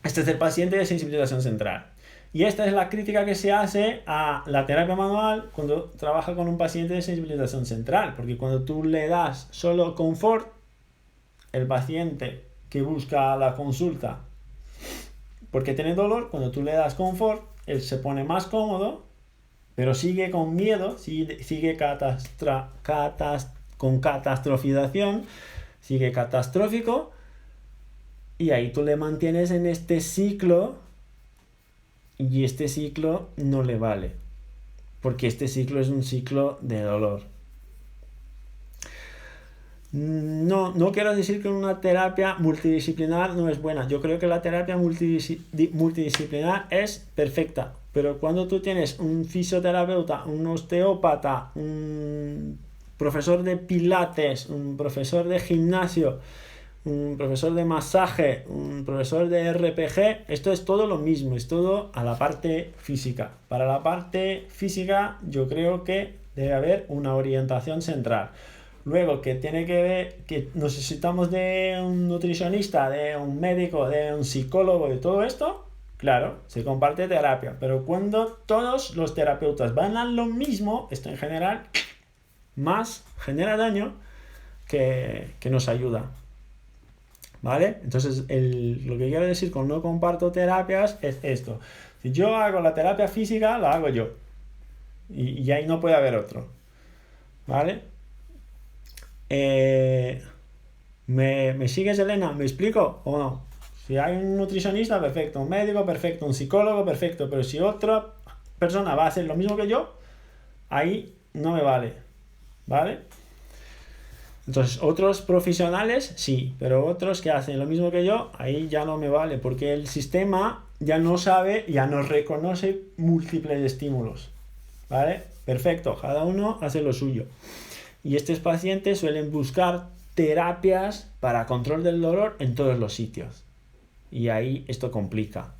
Este es el paciente de sensibilización central. Y esta es la crítica que se hace a la terapia manual cuando trabaja con un paciente de sensibilización central, porque cuando tú le das solo confort, el paciente que busca la consulta porque tiene dolor, cuando tú le das confort, él se pone más cómodo, pero sigue con miedo, sigue con catastrofización, sigue catastrófico, y ahí tú le mantienes en este ciclo, y este ciclo no le vale, porque este ciclo es un ciclo de dolor. No quiero decir que una terapia multidisciplinar no es buena. Yo creo que la terapia multidisciplinar es perfecta, pero cuando tú tienes un fisioterapeuta, un osteópata, un profesor de pilates, un profesor de gimnasio, un profesor de masaje, un profesor de RPG, esto es todo lo mismo, es todo a la parte física. Para la parte física yo creo que debe haber una orientación central. Luego, que tiene que ver que necesitamos de un nutricionista, de un médico, de un psicólogo, de todo esto, claro, se comparte terapia, pero cuando todos los terapeutas van a lo mismo, esto en general más genera daño que nos ayuda, ¿vale? Entonces, lo que quiero decir con no comparto terapias es esto: si yo hago la terapia física, la hago yo, y ahí no puede haber otro, ¿vale? ¿Me sigues, Elena? ¿Me explico o no? Si hay un nutricionista, perfecto, un médico, perfecto, un psicólogo, perfecto, pero si otra persona va a hacer lo mismo que yo, ahí no me vale, ¿vale? Entonces, otros profesionales sí, pero otros que hacen lo mismo que yo, ahí ya no me vale, porque el sistema ya no sabe, ya no reconoce múltiples estímulos, ¿vale? Perfecto, cada uno hace lo suyo. Y estos pacientes suelen buscar terapias para control del dolor en todos los sitios. Y ahí esto complica,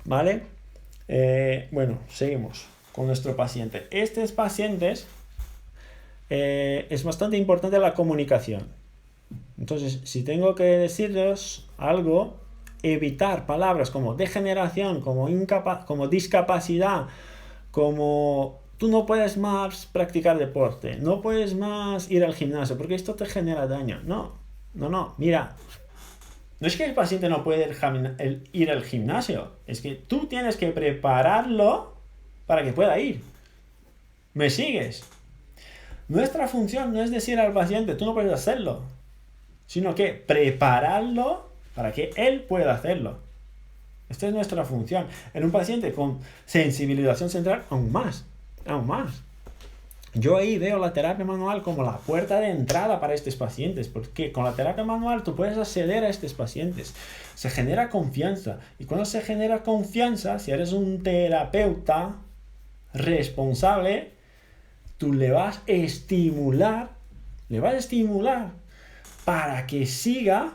¿vale? Bueno, seguimos con nuestro paciente. Estos pacientes es bastante importante la comunicación. Entonces, si tengo que decirles algo, evitar palabras como degeneración, como discapacidad, como tú no puedes más practicar deporte, no puedes más ir al gimnasio, porque esto te genera daño. No, mira, no es que el paciente no puede ir al gimnasio, es que tú tienes que prepararlo para que pueda ir. ¿Me sigues? Nuestra función no es decir al paciente: tú no puedes hacerlo, sino que prepararlo para que él pueda hacerlo. Esta es nuestra función. En un paciente con sensibilización central, aún más. Yo ahí veo la terapia manual como la puerta de entrada para estos pacientes, porque con la terapia manual tú puedes acceder a estos pacientes. Se genera confianza, y cuando se genera confianza, si eres un terapeuta responsable, tú le vas a estimular para que siga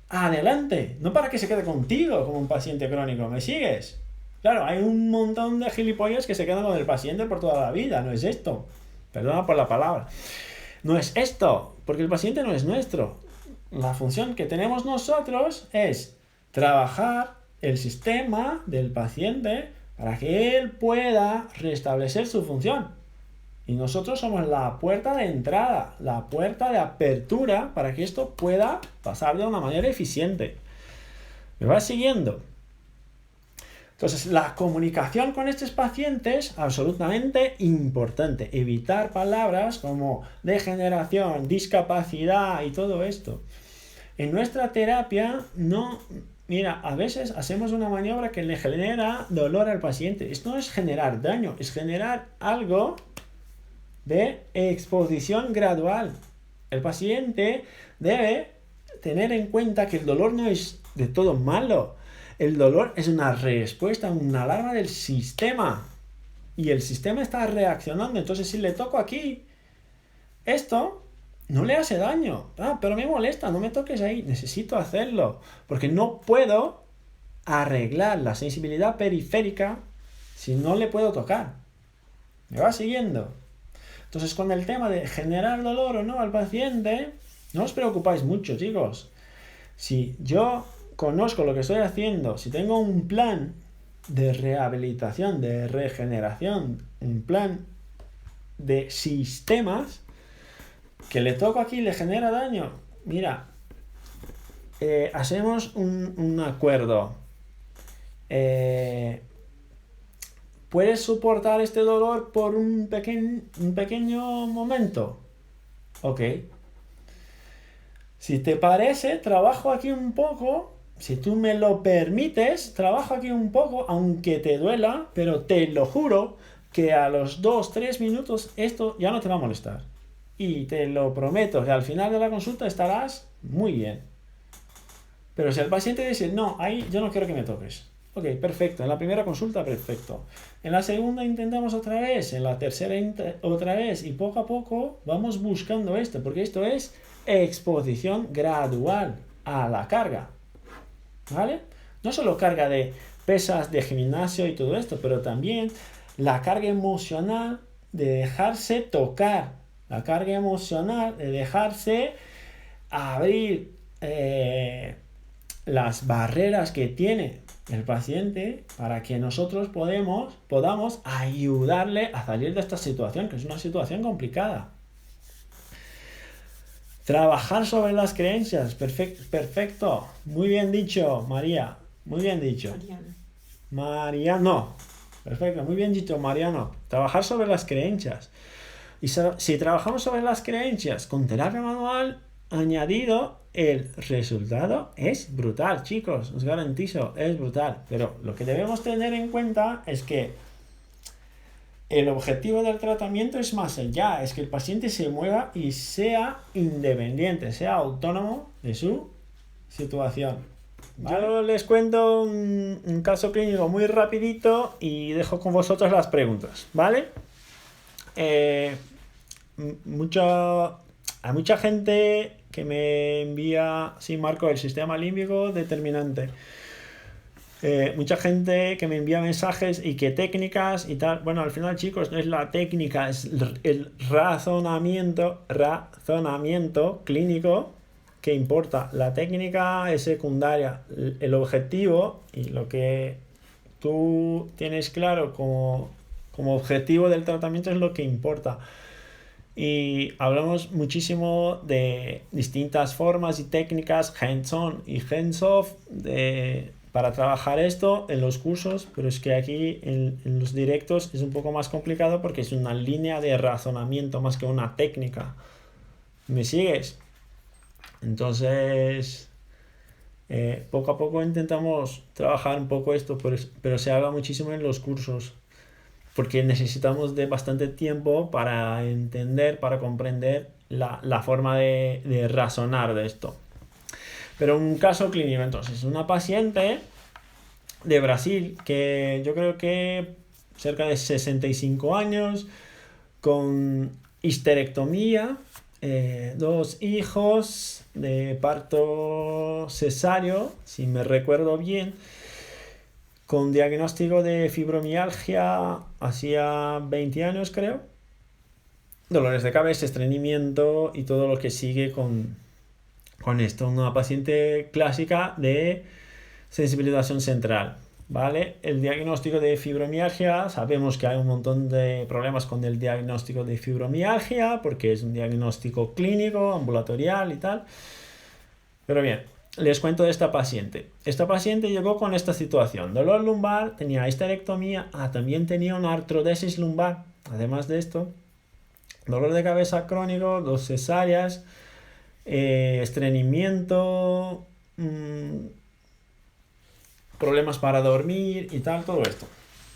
adelante, no para que se quede contigo como un paciente crónico. ¿Me sigues? Claro, hay un montón de gilipollas que se quedan con el paciente por toda la vida. No es esto. Perdona por la palabra. No es esto, porque el paciente no es nuestro. La función que tenemos nosotros es trabajar el sistema del paciente para que él pueda restablecer su función. Y nosotros somos la puerta de entrada, la puerta de apertura para que esto pueda pasar de una manera eficiente. ¿Me vas siguiendo? Entonces, la comunicación con estos pacientes, absolutamente importante. Evitar palabras como degeneración, discapacidad y todo esto. En nuestra terapia, mira, a veces hacemos una maniobra que le genera dolor al paciente. Esto no es generar daño, es generar algo de exposición gradual. El paciente debe tener en cuenta que el dolor no es de todo malo. El dolor es una respuesta, una alarma del sistema. Y el sistema está reaccionando. Entonces, si le toco aquí, esto no le hace daño. Pero me molesta, no me toques ahí. Necesito hacerlo. Porque no puedo arreglar la sensibilidad periférica si no le puedo tocar. ¿Me va siguiendo? Entonces, con el tema de generar dolor o no al paciente, no os preocupáis mucho, chicos. Si yo conozco lo que estoy haciendo, si tengo un plan de rehabilitación, de regeneración, un plan de sistemas, que le toco aquí y le genera daño, mira, hacemos un acuerdo. ¿Puedes soportar este dolor por un pequeño momento? Ok. Si te parece, trabajo aquí un poco. Si tú me lo permites, trabajo aquí un poco, aunque te duela, pero te lo juro que a los 2-3 minutos esto ya no te va a molestar. Y te lo prometo que al final de la consulta estarás muy bien. Pero si el paciente dice, no, ahí yo no quiero que me toques. Ok, perfecto. En la primera consulta, perfecto. En la segunda intentamos otra vez. En la tercera otra vez. Y poco a poco vamos buscando esto. Porque esto es exposición gradual a la carga. ¿Vale? No solo carga de pesas de gimnasio y todo esto, pero también la carga emocional de dejarse tocar. La carga emocional de dejarse abrir las barreras que tiene el paciente para que nosotros podamos ayudarle a salir de esta situación, que es una situación complicada. Trabajar sobre las creencias. Perfecto. Muy bien dicho, María. Muy bien dicho. Mariano. Perfecto. Muy bien dicho, Mariano. Trabajar sobre las creencias. Y si trabajamos sobre las creencias con terapia manual añadido, el resultado es brutal, chicos. Os garantizo, es brutal. Pero lo que debemos tener en cuenta es que el objetivo del tratamiento es más allá, es que el paciente se mueva y sea independiente, sea autónomo de su situación. ¿Vale? Yo les cuento un caso clínico muy rapidito y dejo con vosotros las preguntas, ¿vale? Hay mucha gente que me envía, sí, Marco, el sistema límbico determinante. Mucha gente que me envía mensajes y que técnicas y tal. Bueno, al final, chicos, no es la técnica, es el razonamiento clínico que importa. La técnica es secundaria. El objetivo y lo que tú tienes claro como objetivo del tratamiento es lo que importa. Y hablamos muchísimo de distintas formas y técnicas hands-on y hands-off para trabajar esto en los cursos, pero es que aquí en los directos es un poco más complicado porque es una línea de razonamiento más que una técnica. ¿Me sigues? Entonces, poco a poco intentamos trabajar un poco esto, pero se habla muchísimo en los cursos. porque necesitamos de bastante tiempo para entender, para comprender la forma de razonar de esto. Pero un caso clínico, entonces, una paciente de Brasil que yo creo que cerca de 65 años, con histerectomía, 2 hijos de parto cesáreo, si me recuerdo bien, con diagnóstico de fibromialgia hacía 20 años creo, dolores de cabeza, estreñimiento y todo lo que sigue con esto. Una paciente clásica de sensibilización central, ¿vale? El diagnóstico de fibromialgia, sabemos que hay un montón de problemas con el diagnóstico de fibromialgia porque es un diagnóstico clínico, ambulatorial y tal. Pero bien, les cuento de esta paciente. Esta paciente llegó con esta situación: dolor lumbar, tenía histerectomía, también tenía una artrodesis lumbar. Además de esto, dolor de cabeza crónico, 2 cesáreas, estreñimiento, problemas para dormir y tal, todo esto,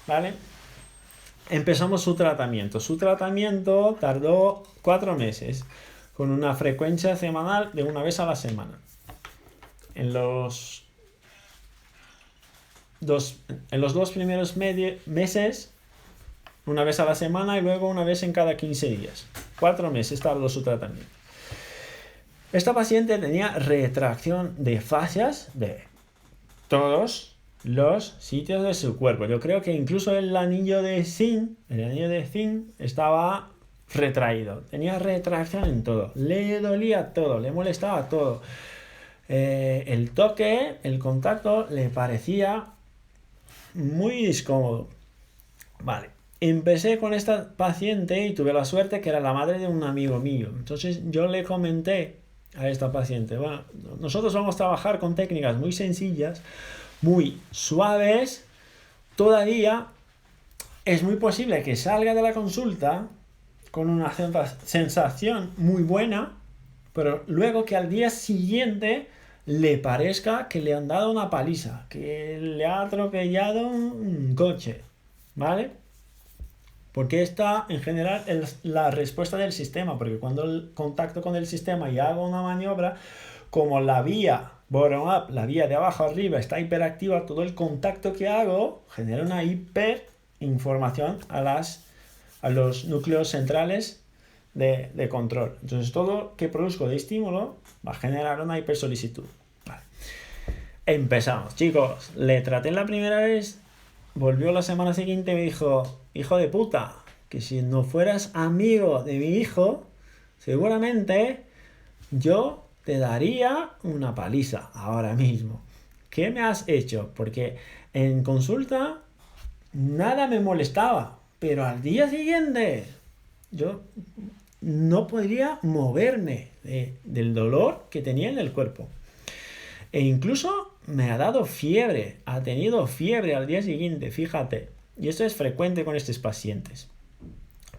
¿vale? Empezamos su tratamiento. Su tratamiento tardó 4 meses, con una frecuencia semanal de 1 vez a la semana. En los 2 primeros meses, 1 vez a la semana y luego 1 vez en cada 15 días. 4 meses tardó su tratamiento. Esta paciente tenía retracción de fascias de todos los sitios de su cuerpo. Yo creo que incluso el anillo de zinc estaba retraído. Tenía retracción en todo. Le dolía todo, le molestaba todo. El toque, el contacto le parecía muy incómodo. Vale. Empecé con esta paciente y tuve la suerte que era la madre de un amigo mío. Entonces yo le comenté a esta paciente: bueno, nosotros vamos a trabajar con técnicas muy sencillas, muy suaves. Todavía es muy posible que salga de la consulta con una sensación muy buena, pero luego que al día siguiente le parezca que le han dado una paliza, que le ha atropellado un coche, ¿vale? Porque esta, en general, es la respuesta del sistema, porque cuando el contacto con el sistema y hago una maniobra, como la vía bottom-up, la vía de abajo arriba, está hiperactiva, todo el contacto que hago genera una hiperinformación a los núcleos centrales de control. Entonces, todo que produzco de estímulo va a generar una hipersolicitud. Vale. Empezamos, chicos. Le traté la primera vez, volvió la semana siguiente y me dijo: hijo de puta, que si no fueras amigo de mi hijo, seguramente yo te daría una paliza ahora mismo. ¿Qué me has hecho? Porque en consulta nada me molestaba, pero al día siguiente yo no podría moverme del dolor que tenía en el cuerpo. E incluso me ha dado fiebre, ha tenido fiebre al día siguiente, fíjate. Y esto es frecuente con estos pacientes.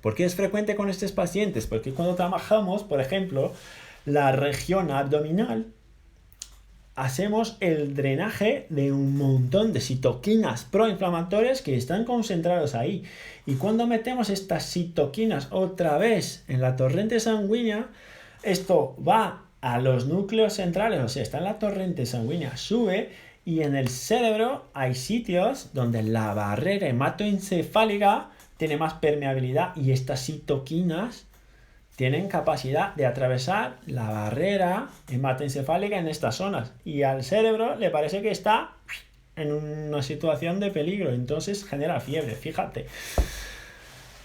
¿Por qué es frecuente con estos pacientes? Porque cuando trabajamos, por ejemplo, la región abdominal, hacemos el drenaje de un montón de citoquinas proinflamatorias que están concentrados ahí. Y cuando metemos estas citoquinas otra vez en la torrente sanguínea, esto va a los núcleos centrales, o sea, está en la torrente sanguínea, sube, y en el cerebro hay sitios donde la barrera hematoencefálica tiene más permeabilidad y estas citoquinas tienen capacidad de atravesar la barrera hematoencefálica en estas zonas, y al cerebro le parece que está en una situación de peligro, entonces genera fiebre, fíjate.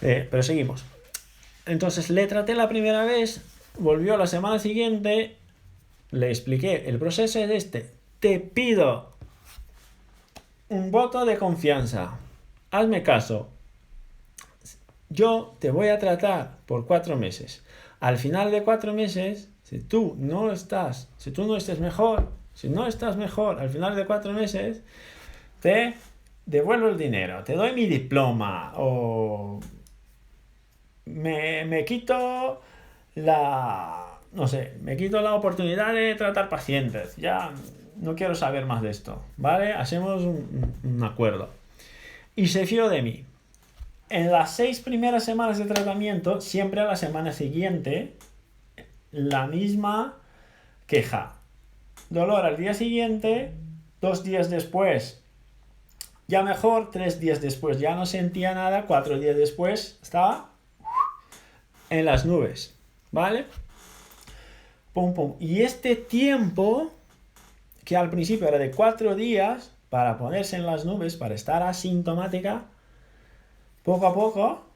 Pero seguimos. Entonces le traté la primera vez, volvió la semana siguiente, le expliqué: el proceso es este, te pido un voto de confianza, hazme caso, yo te voy a tratar por 4 meses. Al final de 4 meses, si tú no estás mejor, al final de 4 meses, te devuelvo el dinero, te doy mi diploma, o me quito me quito la oportunidad de tratar pacientes. Ya no quiero saber más de esto, ¿vale? Hacemos un acuerdo. Y se fió de mí. En las 6 primeras semanas de tratamiento, siempre a la semana siguiente, la misma queja. Dolor al día siguiente, 2 días después ya mejor, 3 días después ya no sentía nada, 4 días después estaba en las nubes, ¿vale? Pum, pum. Y este tiempo, que al principio era de 4 días, para ponerse en las nubes, para estar asintomática, poco a poco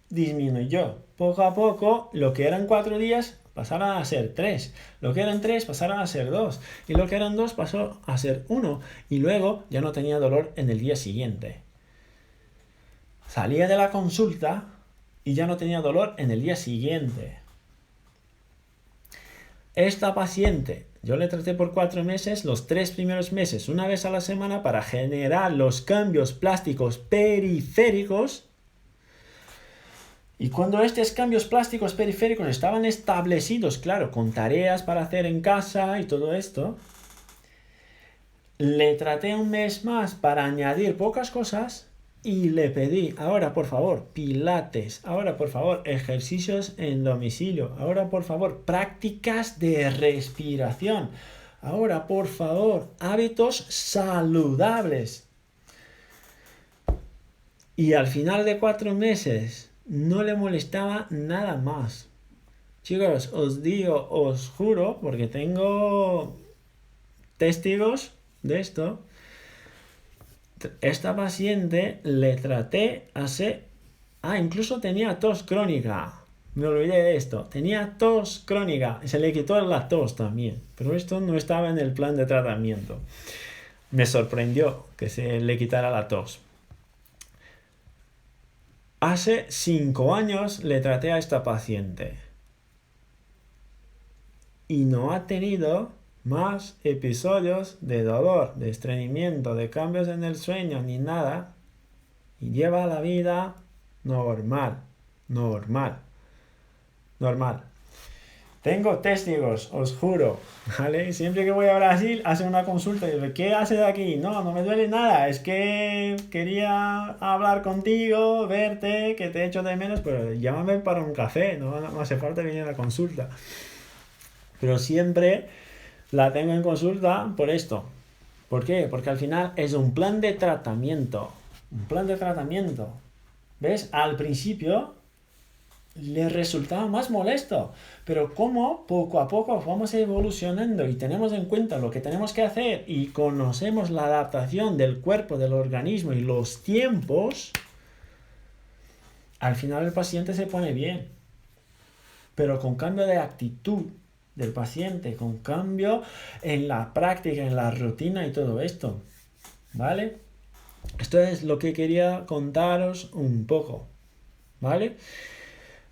disminuyó. Poco a poco, lo que eran 4 días pasaron a ser 3. Lo que eran 3 pasaron a ser 2. Y lo que eran 2 pasó a ser 1. Y luego ya no tenía dolor en el día siguiente. Salía de la consulta y ya no tenía dolor en el día siguiente. Esta paciente, yo le traté por 4 meses, los 3 primeros meses, una vez a la semana, para generar los cambios plásticos periféricos. Y cuando estos cambios plásticos periféricos estaban establecidos, claro, con tareas para hacer en casa y todo esto, le traté un mes más para añadir pocas cosas y le pedí, ahora por favor, pilates, ahora por favor, ejercicios en domicilio, ahora por favor, prácticas de respiración, ahora por favor, hábitos saludables. Y al final de 4 meses no le molestaba nada más. Chicos, os digo, os juro, porque tengo testigos de esto. Esta paciente le traté hace... incluso tenía tos crónica. Me olvidé de esto. Tenía tos crónica. Se le quitó la tos también. Pero esto no estaba en el plan de tratamiento. Me sorprendió que se le quitara la tos. Hace 5 años le traté a esta paciente. Y no ha tenido más episodios de dolor, de estreñimiento, de cambios en el sueño, ni nada. Y lleva la vida normal. Tengo testigos, os juro, ¿vale? Siempre que voy a Brasil, hace una consulta y digo, ¿qué haces aquí? No me duele nada, es que quería hablar contigo, verte, que te echo de menos, pero llámame para un café, no hace falta venir a la consulta. Pero siempre la tengo en consulta por esto. ¿Por qué? Porque al final es un plan de tratamiento. ¿Ves? Al principio le resultaba más molesto, pero como poco a poco vamos evolucionando y tenemos en cuenta lo que tenemos que hacer y conocemos la adaptación del cuerpo, del organismo y los tiempos, al final el paciente se pone bien, pero con cambio de actitud del paciente, con cambio en la práctica, en la rutina y todo esto, ¿vale? Esto es lo que quería contaros un poco, ¿vale?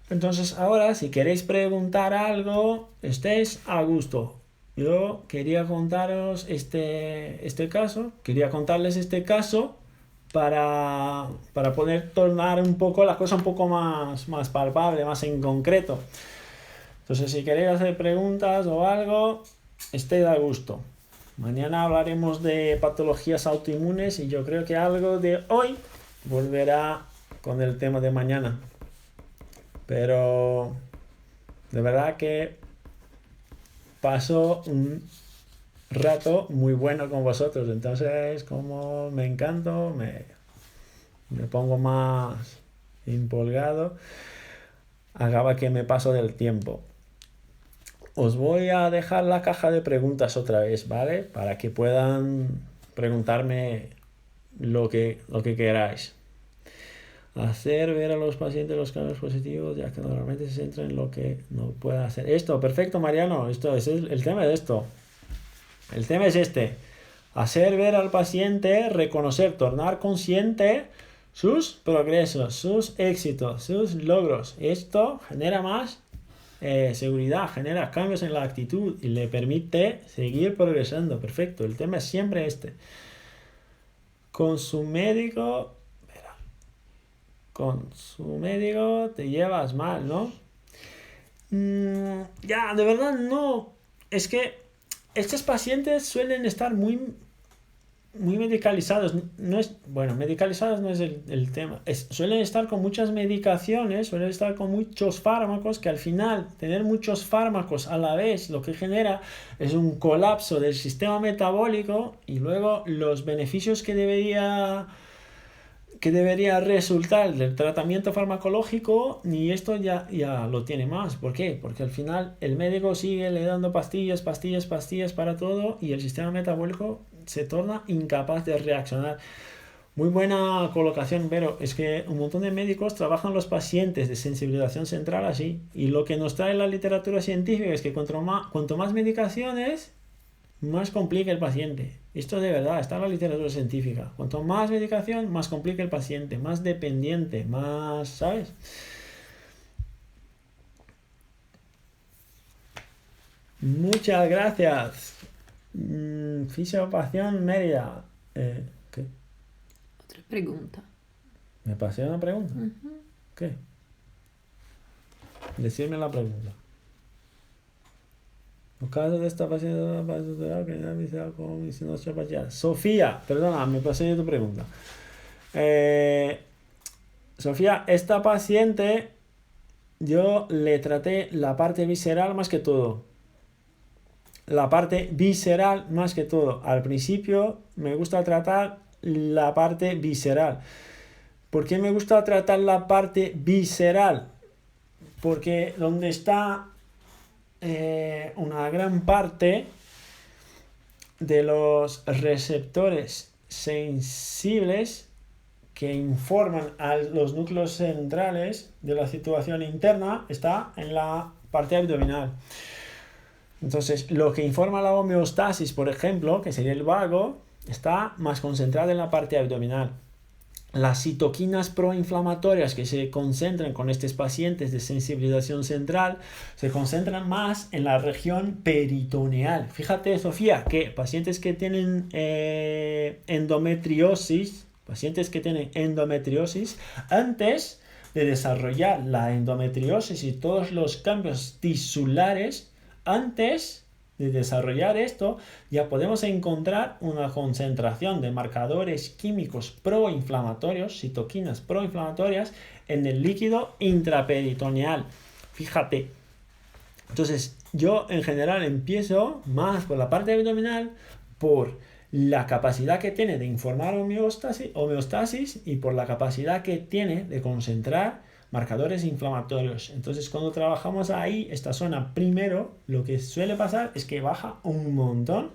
Entonces ahora, si queréis preguntar algo, estéis a gusto. Yo quería contaros este caso, quería contarles este caso para poder tornar un poco la cosa un poco más palpable, más en concreto. Entonces, si queréis hacer preguntas o algo, estéis a gusto. Mañana hablaremos de patologías autoinmunes y yo creo que algo de hoy volverá con el tema de mañana. Pero de verdad que paso un rato muy bueno con vosotros. Entonces, como me encanto, me pongo más empolgado. Acaba que me paso del tiempo. Os voy a dejar la caja de preguntas otra vez, ¿vale? Para que puedan preguntarme lo que queráis. Hacer ver a los pacientes los cambios positivos, ya que normalmente se centra en lo que no puede hacer. Esto, perfecto, Mariano. Esto es el tema de esto. El tema es este. Hacer ver al paciente, reconocer, tornar consciente sus progresos, sus éxitos, sus logros. Esto genera más seguridad, genera cambios en la actitud y le permite seguir progresando. Perfecto. El tema es siempre este. Con su médico te llevas mal, ¿no? Ya, de verdad no. Es que estos pacientes suelen estar muy muy medicalizados. Medicalizados no es el tema. Suelen estar con muchas medicaciones, suelen estar con muchos fármacos, que al final tener muchos fármacos a la vez lo que genera es un colapso del sistema metabólico, y luego los beneficios que debería resultar del tratamiento farmacológico, ni esto ya lo tiene más. ¿Por qué? Porque al final el médico sigue le dando pastillas para todo, y el sistema metabólico se torna incapaz de reaccionar. Muy buena colocación, pero es que un montón de médicos trabajan los pacientes de sensibilización central así, y lo que nos trae la literatura científica es que cuanto más medicaciones, más complica el paciente. Esto de verdad está en la literatura científica. Cuanto más medicación, más complica el paciente, más dependiente, más, ¿sabes? Muchas gracias. Fisiopación Mérida. ¿Qué? Otra pregunta. ¿Me pasé una pregunta? Ujú. ¿Qué? Decirme la pregunta. Los casos de esta paciente Sofía, perdona, me pasé de tu pregunta. Sofía, esta paciente yo le traté la parte visceral más que todo. La parte visceral más que todo. Al principio me gusta tratar la parte visceral. ¿Por qué me gusta tratar la parte visceral? Porque donde está una gran parte de los receptores sensibles que informan a los núcleos centrales de la situación interna está en la parte abdominal. Entonces, lo que informa la homeostasis, por ejemplo, que sería el vago, está más concentrado en la parte abdominal. Las citoquinas proinflamatorias que se concentran con estos pacientes de sensibilización central se concentran más en la región peritoneal. Fíjate, Sofía, que pacientes que tienen endometriosis, antes de desarrollar la endometriosis y todos los cambios tisulares, antes de desarrollar esto, ya podemos encontrar una concentración de marcadores químicos proinflamatorios, citoquinas proinflamatorias, en el líquido intraperitoneal. Fíjate. Entonces, yo en general empiezo más por la parte abdominal, por la capacidad que tiene de informar homeostasis y por la capacidad que tiene de concentrar marcadores inflamatorios. Entonces, cuando trabajamos ahí, esta zona, primero, lo que suele pasar es que baja un montón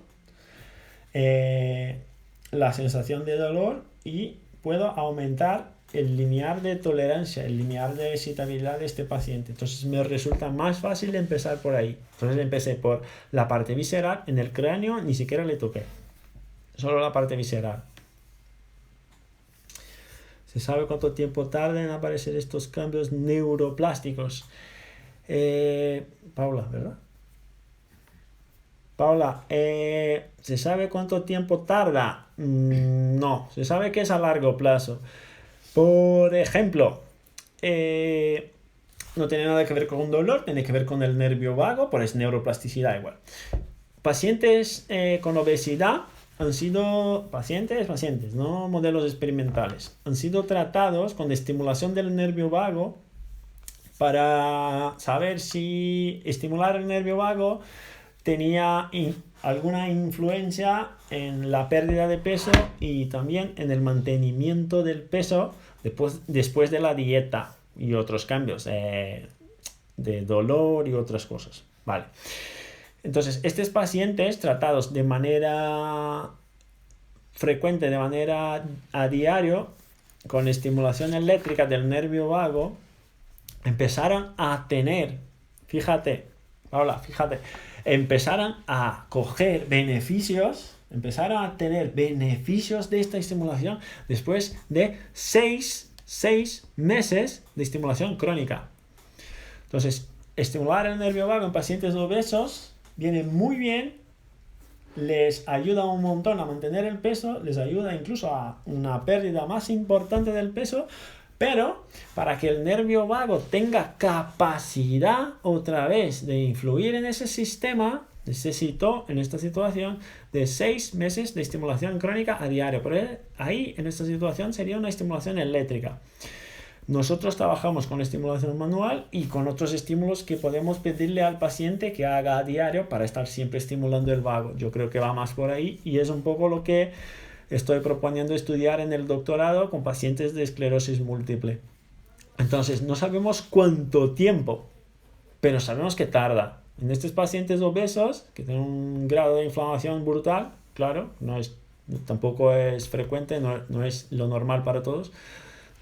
la sensación de dolor, y puedo aumentar el lineal de tolerancia, el lineal de excitabilidad de este paciente. Entonces, me resulta más fácil empezar por ahí. Entonces, empecé por la parte visceral. En el cráneo ni siquiera le toqué, solo la parte visceral. ¿Se sabe cuánto tiempo tardan en aparecer estos cambios neuroplásticos? Paula, ¿verdad? Paula, ¿se sabe cuánto tiempo tarda? No, se sabe que es a largo plazo. Por ejemplo, no tiene nada que ver con dolor, tiene que ver con el nervio vago, por es neuroplasticidad igual. Pacientes con obesidad han sido pacientes, no modelos experimentales, han sido tratados con estimulación del nervio vago para saber si estimular el nervio vago tenía alguna influencia en la pérdida de peso y también en el mantenimiento del peso después de la dieta y otros cambios de dolor y otras cosas. Vale. Entonces, estos pacientes tratados de manera frecuente, de manera a diario, con estimulación eléctrica del nervio vago, empezaron a tener, fíjate, Paula, fíjate, empezaron a coger beneficios, empezaron a tener beneficios de esta estimulación después de 6 meses de estimulación crónica. Entonces, estimular el nervio vago en pacientes obesos viene muy bien, les ayuda un montón a mantener el peso, les ayuda incluso a una pérdida más importante del peso, pero para que el nervio vago tenga capacidad otra vez de influir en ese sistema, necesito en esta situación de 6 meses de estimulación crónica a diario. Pero ahí en esta situación sería una estimulación eléctrica. Nosotros trabajamos con estimulación manual y con otros estímulos que podemos pedirle al paciente que haga a diario para estar siempre estimulando el vago. Yo creo que va más por ahí y es un poco lo que estoy proponiendo estudiar en el doctorado con pacientes de esclerosis múltiple. Entonces, no sabemos cuánto tiempo, pero sabemos que tarda. En estos pacientes obesos, que tienen un grado de inflamación brutal, claro, tampoco es frecuente, no es lo normal para todos,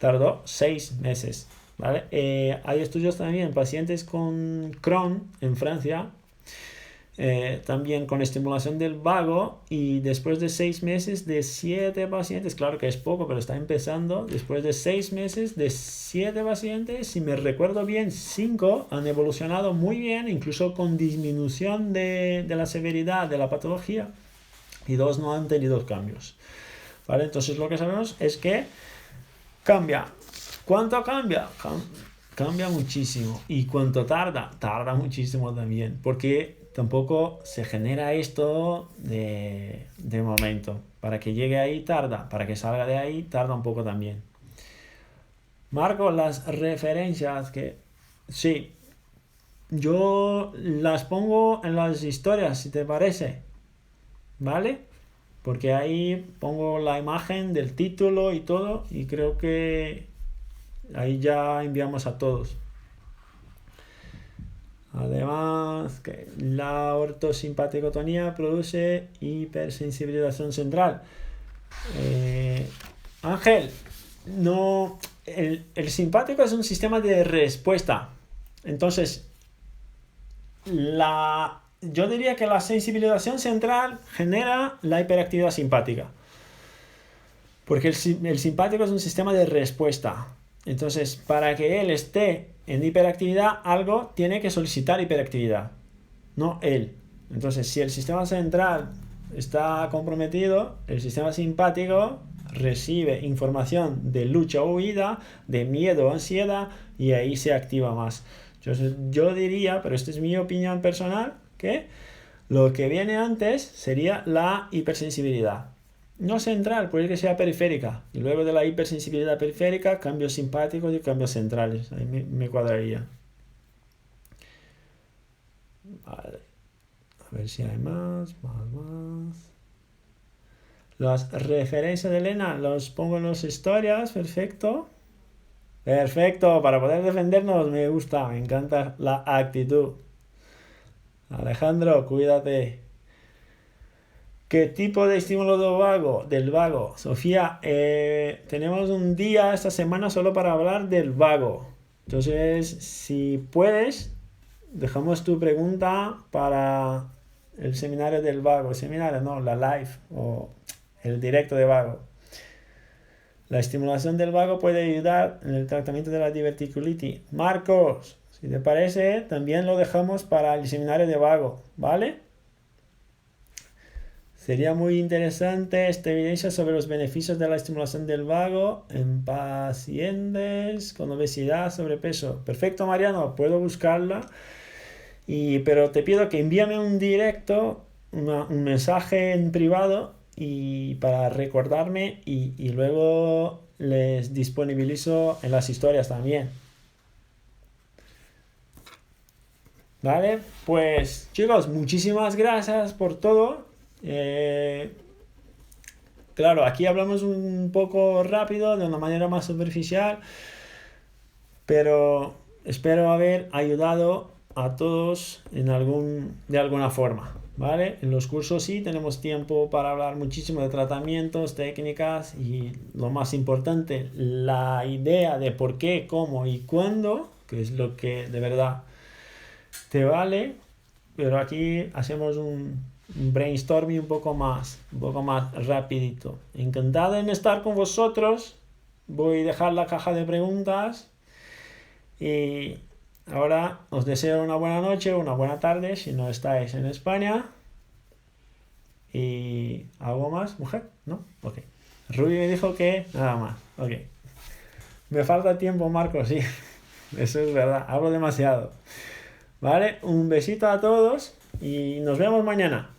tardó 6 meses. ¿Vale? Hay estudios también en pacientes con Crohn en Francia, también con estimulación del vago, y después de 6 meses de 7 pacientes, claro que es poco, pero está empezando, después de 6 meses de 7 pacientes, si me recuerdo bien, 5 han evolucionado muy bien, incluso con disminución de la severidad de la patología, y 2 no han tenido cambios. ¿Vale? Entonces lo que sabemos es que cambia. ¿Cuánto cambia? Cambia muchísimo. ¿Y cuánto tarda? Tarda muchísimo también, porque tampoco se genera esto de momento. Para que llegue ahí tarda, para que salga de ahí tarda un poco también. Marco, las referencias que... Sí, yo las pongo en las historias, si te parece. ¿Vale? Porque ahí pongo la imagen del título y todo, y creo que ahí ya enviamos a todos. Además, que la ortosimpaticotonía produce hipersensibilización central. Ángel, no, el simpático es un sistema de respuesta. Entonces, yo diría que la sensibilización central genera la hiperactividad simpática. Porque el simpático es un sistema de respuesta. Entonces, para que él esté en hiperactividad, algo tiene que solicitar hiperactividad, no él. Entonces, si el sistema central está comprometido, el sistema simpático recibe información de lucha o huida, de miedo o ansiedad, y ahí se activa más. Yo diría, pero esta es mi opinión personal, que lo que viene antes sería la hipersensibilidad. No central, puede que sea periférica. Y luego de la hipersensibilidad periférica, cambios simpáticos y cambios centrales. Ahí me cuadraría. Vale. A ver si hay más. Las referencias de Elena los pongo en las historias. Perfecto. Perfecto. Para poder defendernos me gusta. Me encanta la actitud. Alejandro, cuídate. ¿Qué tipo de estímulo del vago? Sofía, tenemos un día esta semana solo para hablar del vago. Entonces, si puedes, dejamos tu pregunta para el seminario del vago. El seminario, no, la live o el directo de vago. La estimulación del vago puede ayudar en el tratamiento de la diverticulitis. Marcos, si te parece, también lo dejamos para el seminario de vago, ¿vale? Sería muy interesante esta evidencia sobre los beneficios de la estimulación del vago en pacientes con obesidad, sobrepeso. Perfecto, Mariano, puedo buscarla. Pero te pido que envíame un directo, un mensaje en privado y para recordarme y luego les disponibilizo en las historias también. Vale, pues chicos, muchísimas gracias por todo. Claro, aquí hablamos un poco rápido, de una manera más superficial, pero espero haber ayudado a todos de alguna forma, ¿vale? En los cursos sí tenemos tiempo para hablar muchísimo de tratamientos, técnicas y lo más importante, la idea de por qué, cómo y cuándo, que es lo que de verdad te vale, pero aquí hacemos un brainstorming un poco más rapidito. Encantado en estar con vosotros. Voy a dejar la caja de preguntas y ahora os deseo una buena noche, una buena tarde si no estáis en España. ¿Y algo más, mujer? ¿No? Ok. Ruby me dijo que nada más. Ok. Me falta tiempo, Marco, sí. Eso es verdad. Hablo demasiado. Vale, un besito a todos. y nos vemos mañana.